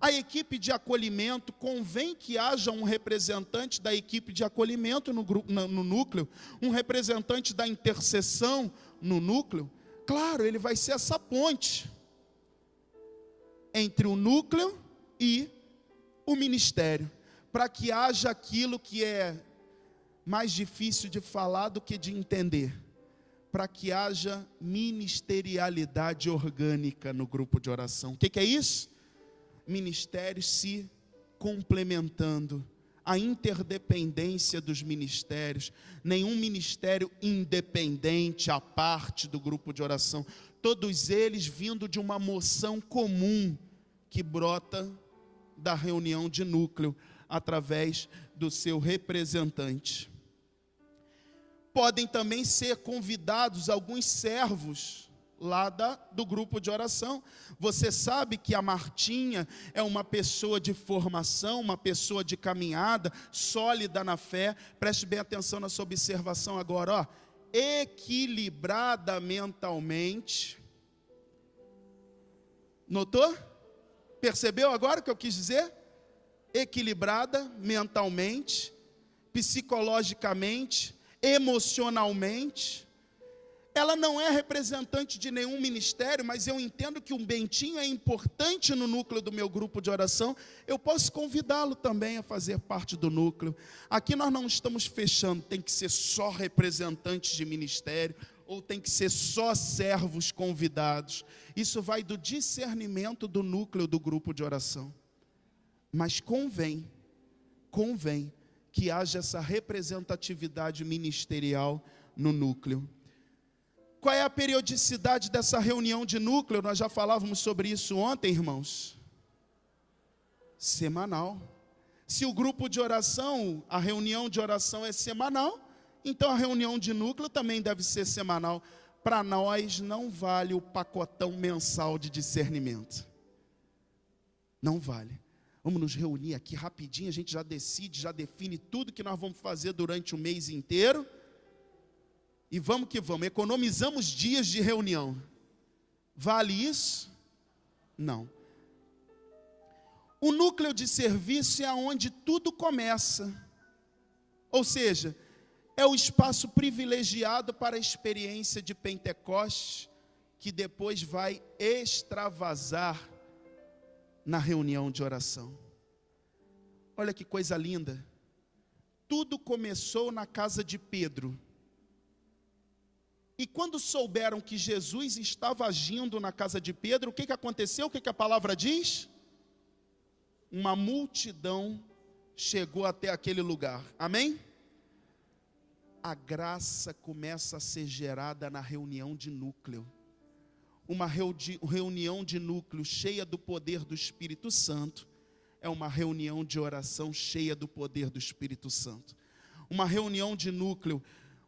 A equipe de acolhimento, convém que haja um representante da equipe de acolhimento no núcleo, um representante da intercessão no núcleo. Claro, ele vai ser essa ponte entre o núcleo e o ministério, para que haja aquilo que é mais difícil de falar do que de entender, para que haja ministerialidade orgânica no grupo de oração. O que é isso? Ministérios se complementando, a interdependência dos ministérios, nenhum ministério independente à parte do grupo de oração, todos eles vindo de uma moção comum que brota da reunião de núcleo através do seu representante. Podem também ser convidados alguns servos lá do grupo de oração. Você sabe que a Martinha é uma pessoa de formação, uma pessoa de caminhada, sólida na fé. Preste bem atenção na sua observação agora, ó. Equilibrada mentalmente. Notou? Percebeu agora o que eu quis dizer? Equilibrada mentalmente, psicologicamente, emocionalmente. Ela não é representante de nenhum ministério, mas eu entendo que um Bentinho é importante no núcleo do meu grupo de oração. Eu posso convidá-lo também a fazer parte do núcleo. Aqui nós não estamos fechando, tem que ser só representantes de ministério, ou tem que ser só servos convidados. Isso vai do discernimento do núcleo do grupo de oração. Mas convém que haja essa representatividade ministerial no núcleo. Qual é a periodicidade dessa reunião de núcleo? Nós já falávamos sobre isso ontem, irmãos. Semanal. Se o grupo de oração, a reunião de oração é semanal, então a reunião de núcleo também deve ser semanal. Para nós não vale o pacotão mensal de discernimento. Não vale. Vamos nos reunir aqui rapidinho, a gente já decide, já define tudo que nós vamos fazer durante o mês inteiro. E vamos que vamos, economizamos dias de reunião. Vale isso? Não. O núcleo de serviço é onde tudo começa. Ou seja, é o espaço privilegiado para a experiência de Pentecostes, que depois vai extravasar na reunião de oração. Olha que coisa linda. Tudo começou na casa de Pedro. E quando souberam que Jesus estava agindo na casa de Pedro, o que aconteceu? O que a palavra diz? Uma multidão chegou até aquele lugar. Amém? A graça começa a ser gerada na reunião de núcleo. Uma reunião de núcleo cheia do poder do Espírito Santo é uma reunião de oração cheia do poder do Espírito Santo. Uma reunião de núcleo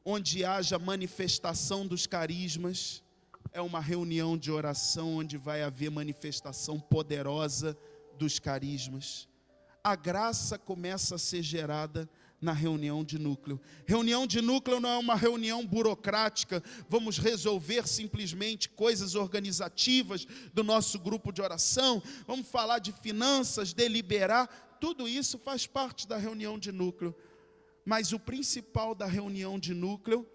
onde haja manifestação dos carismas é uma reunião de oração onde vai haver manifestação poderosa dos carismas. A graça começa a ser gerada na reunião de núcleo. Reunião de núcleo não é uma reunião burocrática, vamos resolver simplesmente coisas organizativas do nosso grupo de oração, vamos falar de finanças, deliberar, tudo isso faz parte da reunião de núcleo. Mas o principal da reunião de núcleo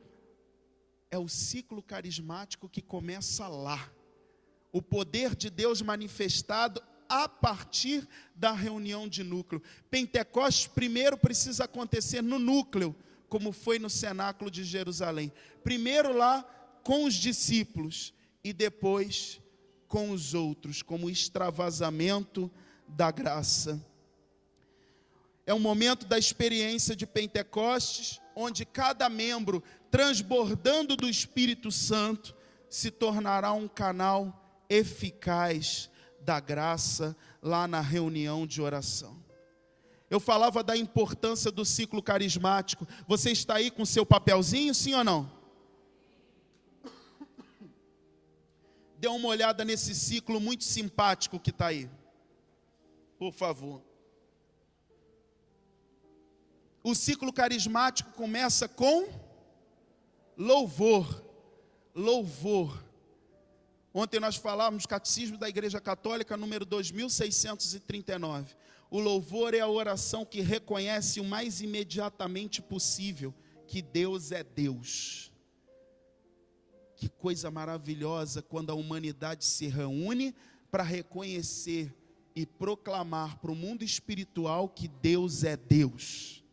é o ciclo carismático que começa lá. O poder de Deus manifestado a partir da reunião de núcleo. Pentecostes primeiro precisa acontecer no núcleo, como foi no cenáculo de Jerusalém. Primeiro lá com os discípulos e depois com os outros, como extravasamento da graça. É um momento da experiência de Pentecostes, onde cada membro, transbordando do Espírito Santo, se tornará um canal eficaz da graça lá na reunião de oração. Eu falava da importância do ciclo carismático. Você está aí com seu papelzinho, sim ou não? Dê uma olhada nesse ciclo muito simpático que está aí. Por favor. O ciclo carismático começa com louvor. Louvor. Ontem nós falávamos Catecismo da Igreja Católica, número 2639. O louvor é a oração que reconhece o mais imediatamente possível que Deus é Deus. Que coisa maravilhosa quando a humanidade se reúne para reconhecer e proclamar para o mundo espiritual que Deus é Deus.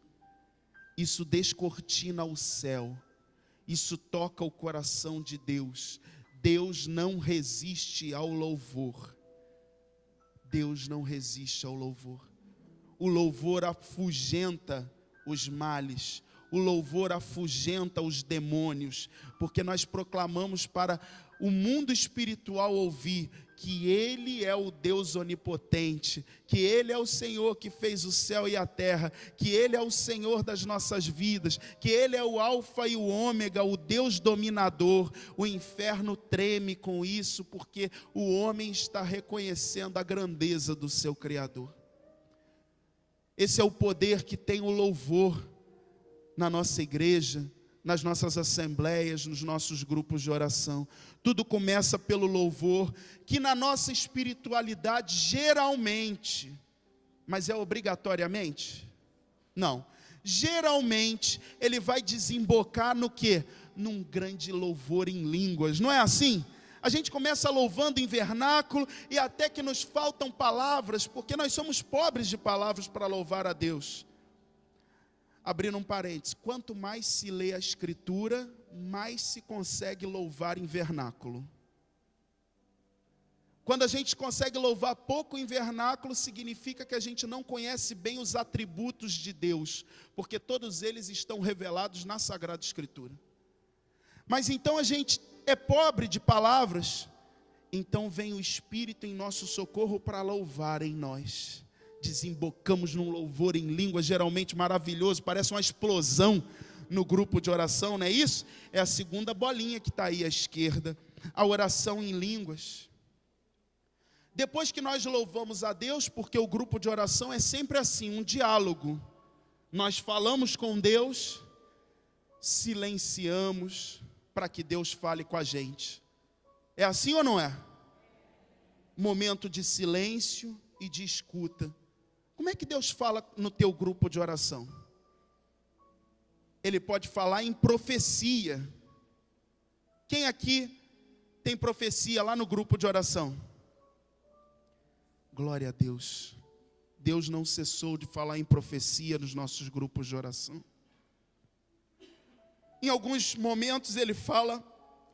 Isso descortina o céu, isso toca o coração de Deus. Deus não resiste ao louvor. Deus não resiste ao louvor. O louvor afugenta os males. O louvor afugenta os demônios. Porque nós proclamamos para o mundo espiritual ouvir que Ele é o Deus onipotente, que Ele é o Senhor que fez o céu e a terra, que Ele é o Senhor das nossas vidas, que Ele é o Alfa e o Ômega, o Deus dominador. O inferno treme com isso, porque o homem está reconhecendo a grandeza do seu Criador. Esse é o poder que tem o louvor na nossa igreja, nas nossas assembleias, nos nossos grupos de oração. Tudo começa pelo louvor, que na nossa espiritualidade geralmente, mas é obrigatoriamente? Não. Geralmente ele vai desembocar no quê? Num grande louvor em línguas, não é assim? A gente começa louvando em vernáculo e até que nos faltam palavras, porque nós somos pobres de palavras para louvar a Deus. Abrindo um parênteses, quanto mais se lê a Escritura, mais se consegue louvar em vernáculo. Quando a gente consegue louvar pouco em vernáculo, significa que a gente não conhece bem os atributos de Deus, porque todos eles estão revelados na Sagrada Escritura. Mas então a gente é pobre de palavras, então vem o Espírito em nosso socorro para louvar em nós. desembocamos num louvor em língua, geralmente maravilhoso, parece uma explosão no grupo de oração, não é isso? É a segunda bolinha que está aí à esquerda, a oração em línguas. Depois que nós louvamos a Deus, porque o grupo de oração é sempre assim, um diálogo. Nós falamos com Deus, silenciamos para que Deus fale com a gente. É assim ou não é? Momento de silêncio e de escuta. Como é que Deus fala no teu grupo de oração? Ele pode falar em profecia. Quem aqui tem profecia lá no grupo de oração? Glória a Deus. Deus não cessou de falar em profecia nos nossos grupos de oração. Em alguns momentos ele fala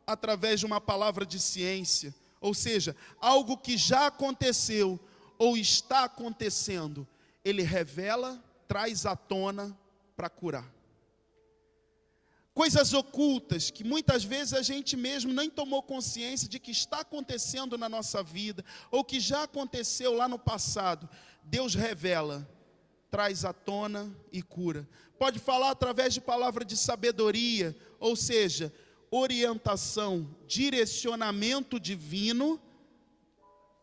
através de uma palavra de ciência, ou seja, algo que já aconteceu ou está acontecendo, ele revela, traz à tona para curar. Coisas ocultas que muitas vezes a gente mesmo nem tomou consciência de que está acontecendo na nossa vida, ou que já aconteceu lá no passado, Deus revela, traz à tona e cura. Pode falar através de palavra de sabedoria, ou seja, orientação, direcionamento divino,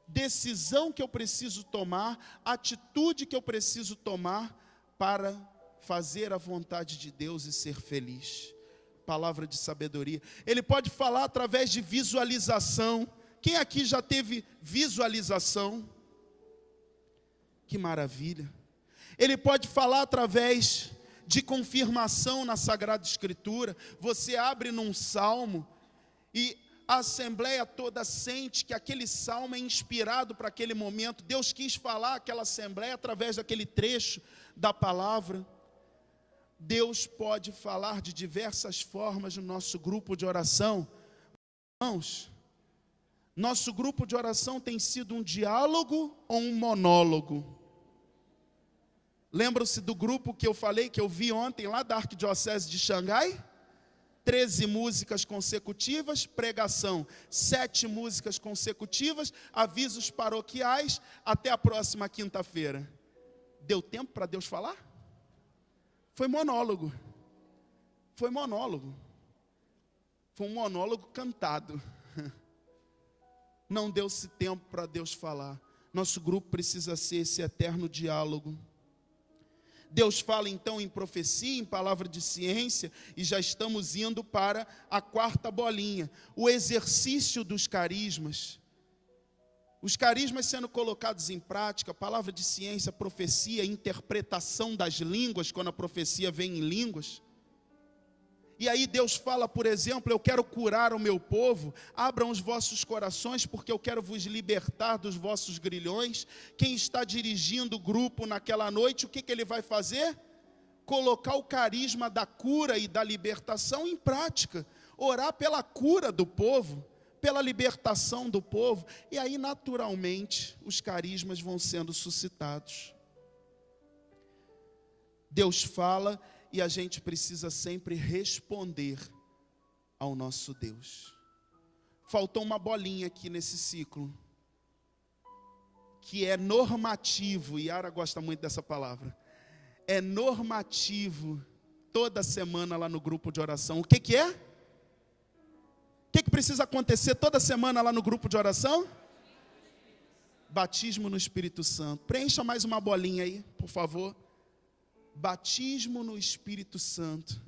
decisão que eu preciso tomar, atitude que eu preciso tomar para fazer a vontade de Deus e ser feliz. Palavra de sabedoria. Ele pode falar através de visualização. Quem aqui já teve visualização? Que maravilha. Ele pode falar através de confirmação na Sagrada Escritura. Você abre num salmo e a assembleia toda sente que aquele salmo é inspirado para aquele momento. Deus quis falar àquela assembleia através daquele trecho da palavra. Deus pode falar de diversas formas no nosso grupo de oração. Irmãos, nosso grupo de oração tem sido um diálogo ou um monólogo? Lembram-se do grupo que eu falei, que eu vi ontem lá da Arquidiocese de Xangai? 13 músicas consecutivas, pregação, 7 músicas consecutivas, avisos paroquiais, até a próxima quinta-feira. Deu tempo para Deus falar? Foi monólogo. Foi monólogo. Foi um monólogo cantado. Não deu-se tempo para Deus falar. Nosso grupo precisa ser esse eterno diálogo. Deus fala então em profecia, em palavra de ciência, e já estamos indo para a quarta bolinha, o exercício dos carismas. Os carismas sendo colocados em prática, palavra de ciência, profecia, interpretação das línguas, quando a profecia vem em línguas. E aí Deus fala, por exemplo, eu quero curar o meu povo, abram os vossos corações, porque eu quero vos libertar dos vossos grilhões. Quem está dirigindo o grupo naquela noite, o que ele vai fazer? Colocar o carisma da cura e da libertação em prática, orar pela cura do povo, pela libertação do povo, e aí naturalmente os carismas vão sendo suscitados. Deus fala e a gente precisa sempre responder ao nosso Deus. Faltou uma bolinha aqui nesse ciclo, que é normativo, e Yara gosta muito dessa palavra, é normativo, toda semana lá no grupo de oração. O que é? O que precisa acontecer toda semana lá no grupo de oração? Batismo no Espírito Santo. Preencha mais uma bolinha aí, por favor. Batismo no Espírito Santo.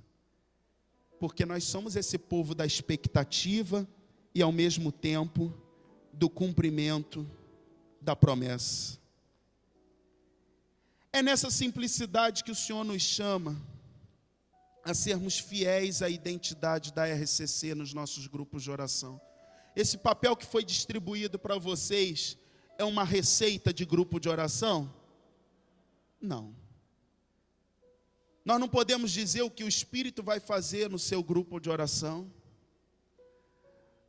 Porque nós somos esse povo da expectativa e ao mesmo tempo do cumprimento da promessa. É nessa simplicidade que o Senhor nos chama a sermos fiéis à identidade da RCC nos nossos grupos de oração. Esse papel que foi distribuído para vocês é uma receita de grupo de oração? Não. Nós não podemos dizer o que o Espírito vai fazer no seu grupo de oração.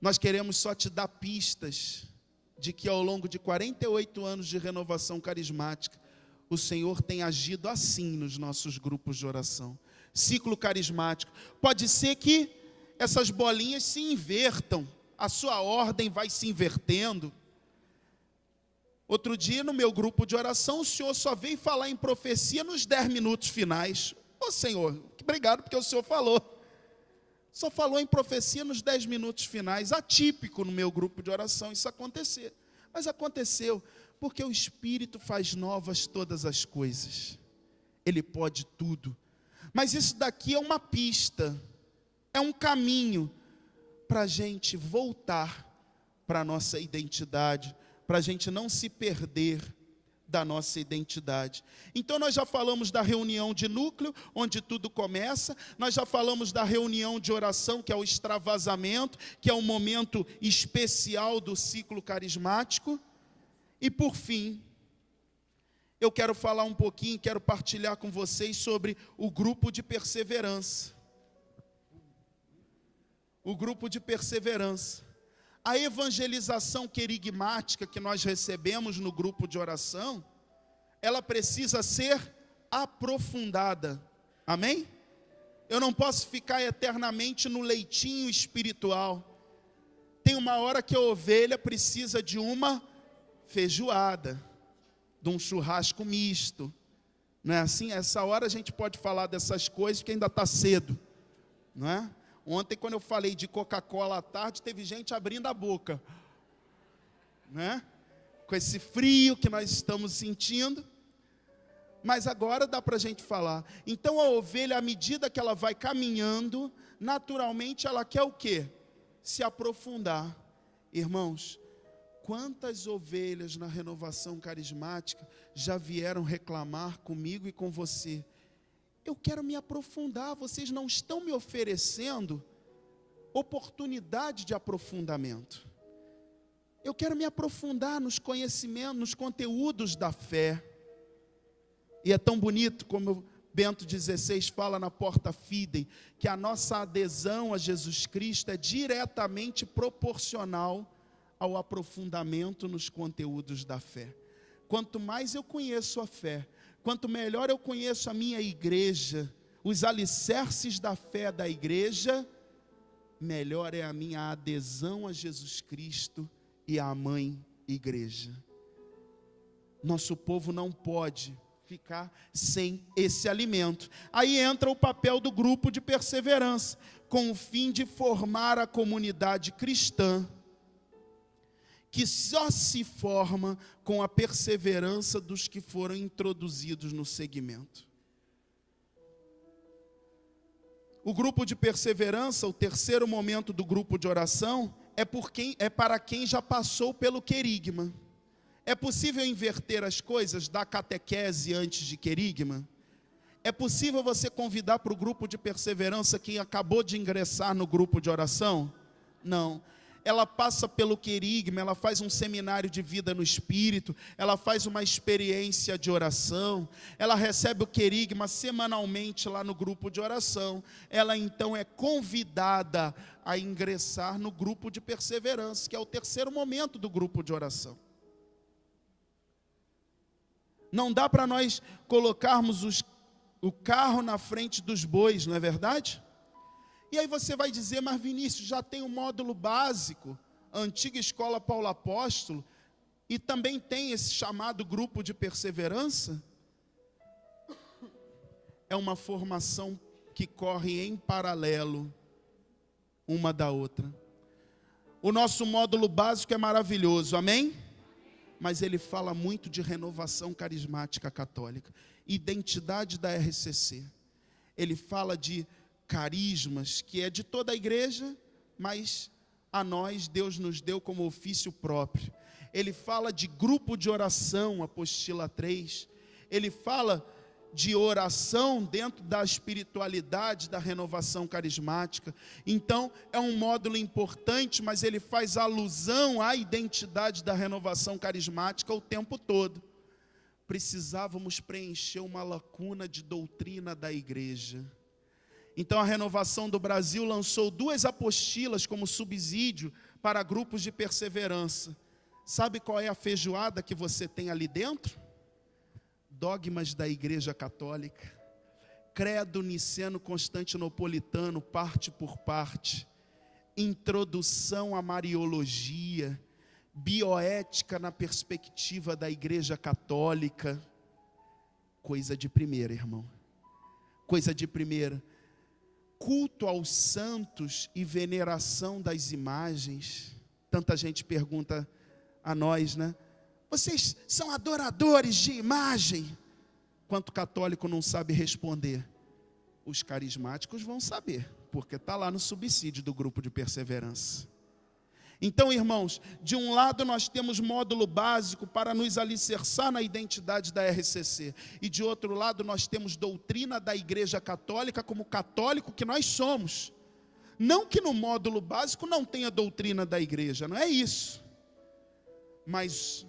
Nós queremos só te dar pistas de que ao longo de 48 anos de renovação carismática, o Senhor tem agido assim nos nossos grupos de oração. Ciclo carismático. Pode ser que essas bolinhas se invertam, a sua ordem vai se invertendo. Outro dia, no meu grupo de oração, o senhor só veio falar em profecia nos 10 minutos finais. Ô Senhor, obrigado porque o senhor falou. Só falou em profecia nos 10 minutos finais. Atípico no meu grupo de oração isso acontecer. Mas aconteceu, porque o Espírito faz novas todas as coisas. Ele pode tudo. Mas isso daqui é uma pista, é um caminho para a gente voltar para a nossa identidade, para a gente não se perder da nossa identidade. Então nós já falamos da reunião de núcleo, onde tudo começa, nós já falamos da reunião de oração, que é o extravasamento, que é um momento especial do ciclo carismático, e por fim, eu quero falar um pouquinho, quero partilhar com vocês sobre o grupo de perseverança. O grupo de perseverança. A evangelização querigmática que nós recebemos no grupo de oração, ela precisa ser aprofundada. Amém? Eu não posso ficar eternamente no leitinho espiritual. Tem uma hora que a ovelha precisa de uma feijoada, de um churrasco misto. Não é assim? Essa hora a gente pode falar dessas coisas porque ainda está cedo. Não é? Ontem, quando eu falei de Coca-Cola à tarde, teve gente abrindo a boca, né? Com esse frio que nós estamos sentindo. Mas agora dá para a gente falar. Então a ovelha, à medida que ela vai caminhando, naturalmente ela quer o quê? Se aprofundar. Irmãos, quantas ovelhas na renovação carismática já vieram reclamar comigo e com você? Eu quero me aprofundar, vocês não estão me oferecendo oportunidade de aprofundamento. Eu quero me aprofundar nos conhecimentos, nos conteúdos da fé. E é tão bonito como Bento XVI fala na Porta Fidei, que a nossa adesão a Jesus Cristo é diretamente proporcional ao aprofundamento nos conteúdos da fé. Quanto mais eu conheço a fé, quanto melhor eu conheço a minha igreja, os alicerces da fé da igreja, melhor é a minha adesão a Jesus Cristo e à mãe igreja. Nosso povo não pode ficar sem esse alimento. Aí entra o papel do grupo de perseverança, com o fim de formar a comunidade cristã, que só se forma com a perseverança dos que foram introduzidos no segmento. O grupo de perseverança, o terceiro momento do grupo de oração, é para quem já passou pelo querigma. É possível inverter as coisas, dar catequese antes de querigma? É possível você convidar para o grupo de perseverança quem acabou de ingressar no grupo de oração? Não. Ela passa pelo querigma, ela faz um seminário de vida no Espírito, ela faz uma experiência de oração, ela recebe o querigma semanalmente lá no grupo de oração, ela então é convidada a ingressar no grupo de perseverança, que é o terceiro momento do grupo de oração. Não dá para nós colocarmos o carro na frente dos bois, não é verdade? E aí você vai dizer, mas Vinícius, já tem um módulo básico, a antiga escola Paulo Apóstolo, e também tem esse chamado grupo de perseverança? É uma formação que corre em paralelo, uma da outra. O nosso módulo básico é maravilhoso, amém? Mas ele fala muito de renovação carismática católica, identidade da RCC. Ele fala de carismas, que é de toda a igreja, mas a nós Deus nos deu como ofício próprio. Ele fala de grupo de oração, apostila 3. Ele fala de oração dentro da espiritualidade da renovação carismática. Então é um módulo importante, mas ele faz alusão à identidade da renovação carismática o tempo todo. Precisávamos preencher uma lacuna de doutrina da igreja. Então a Renovação do Brasil lançou 2 apostilas como subsídio para grupos de perseverança. Sabe qual é a feijoada que você tem ali dentro? Dogmas da Igreja Católica, Credo Niceno-Constantinopolitano, parte por parte, Introdução à Mariologia, bioética na perspectiva da Igreja Católica. Coisa de primeira, irmão. Coisa de primeira. Culto aos santos e veneração das imagens. Tanta gente pergunta a nós, né? Vocês são adoradores de imagem? Quanto católico não sabe responder? Os carismáticos vão saber, porque está lá no subsídio do grupo de perseverança. Então, irmãos, de um lado nós temos módulo básico para nos alicerçar na identidade da RCC, e de outro lado nós temos doutrina da Igreja Católica como católico que nós somos. Não que no módulo básico não tenha doutrina da igreja, não é isso. Mas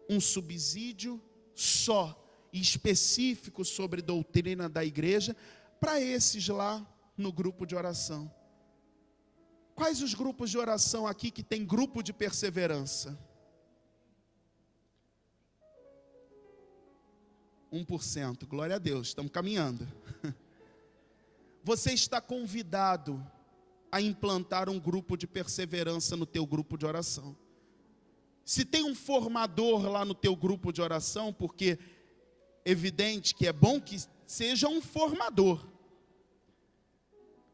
um subsídio só e específico sobre doutrina da igreja para esses lá no grupo de oração. Quais os grupos de oração aqui que tem grupo de perseverança? 1%, glória a Deus, estamos caminhando. Você está convidado a implantar um grupo de perseverança no teu grupo de oração. Se tem um formador lá no teu grupo de oração, porque evidente que é bom que seja um formador.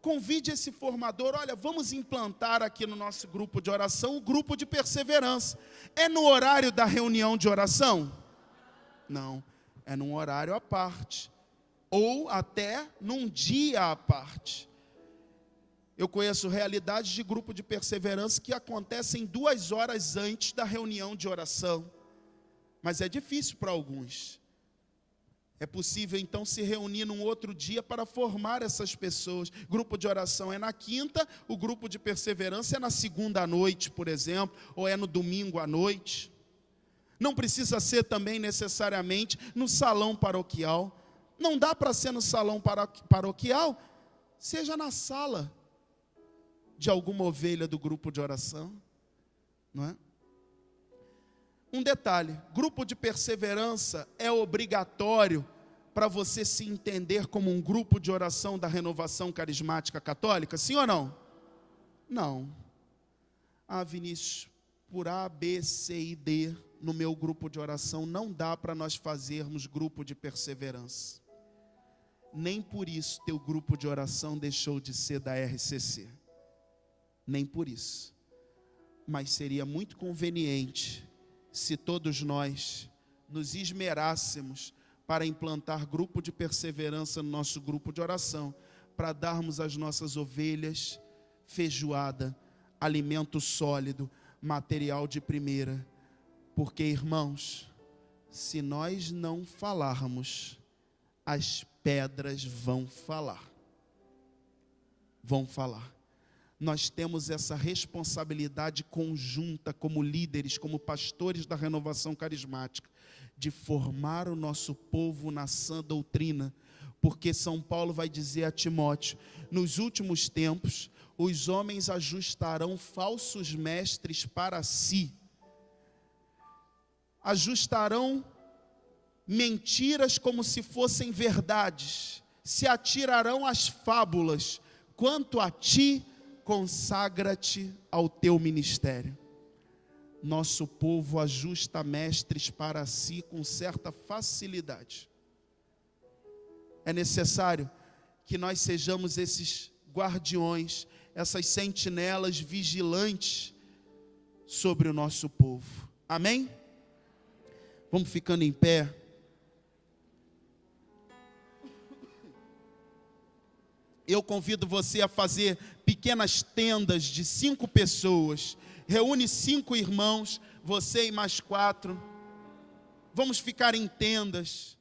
Convide esse formador, olha, vamos implantar aqui no nosso grupo de oração o grupo de perseverança. É no horário da reunião de oração? Não, é num horário à parte. Ou até num dia à parte. Eu conheço realidades de grupo de perseverança que acontecem 2 horas antes da reunião de oração. Mas é difícil para alguns. É possível então se reunir num outro dia para formar essas pessoas. Grupo de oração é na quinta, o grupo de perseverança é na segunda à noite, por exemplo, ou é no domingo à noite. Não precisa ser também necessariamente no salão paroquial. Não dá para ser no salão paroquial, seja na sala de alguma ovelha do grupo de oração, não é? Um detalhe, grupo de perseverança é obrigatório para você se entender como um grupo de oração da Renovação Carismática Católica, sim ou não? Não. Ah, Vinícius, por A, B, C e D, no meu grupo de oração, não dá para nós fazermos grupo de perseverança. Nem por isso teu grupo de oração deixou de ser da RCC. Nem por isso. Mas seria muito conveniente se todos nós nos esmerássemos para implantar grupo de perseverança no nosso grupo de oração, para darmos às nossas ovelhas feijoada, alimento sólido, material de primeira. Porque, irmãos, se nós não falarmos, as pedras vão falar. Vão falar. Nós temos essa responsabilidade conjunta como líderes, como pastores da Renovação Carismática, de formar o nosso povo na sã doutrina, porque São Paulo vai dizer a Timóteo, nos últimos tempos, os homens ajustarão falsos mestres para si, ajustarão mentiras como se fossem verdades, se atirarão às fábulas, quanto a ti, consagra-te ao teu ministério. Nosso povo ajusta mestres para si com certa facilidade. É necessário que nós sejamos esses guardiões, essas sentinelas vigilantes sobre o nosso povo. Amém? Vamos ficando em pé. Eu convido você a fazer pequenas tendas de 5 pessoas. Reúne 5 irmãos, você e mais 4. Vamos ficar em tendas.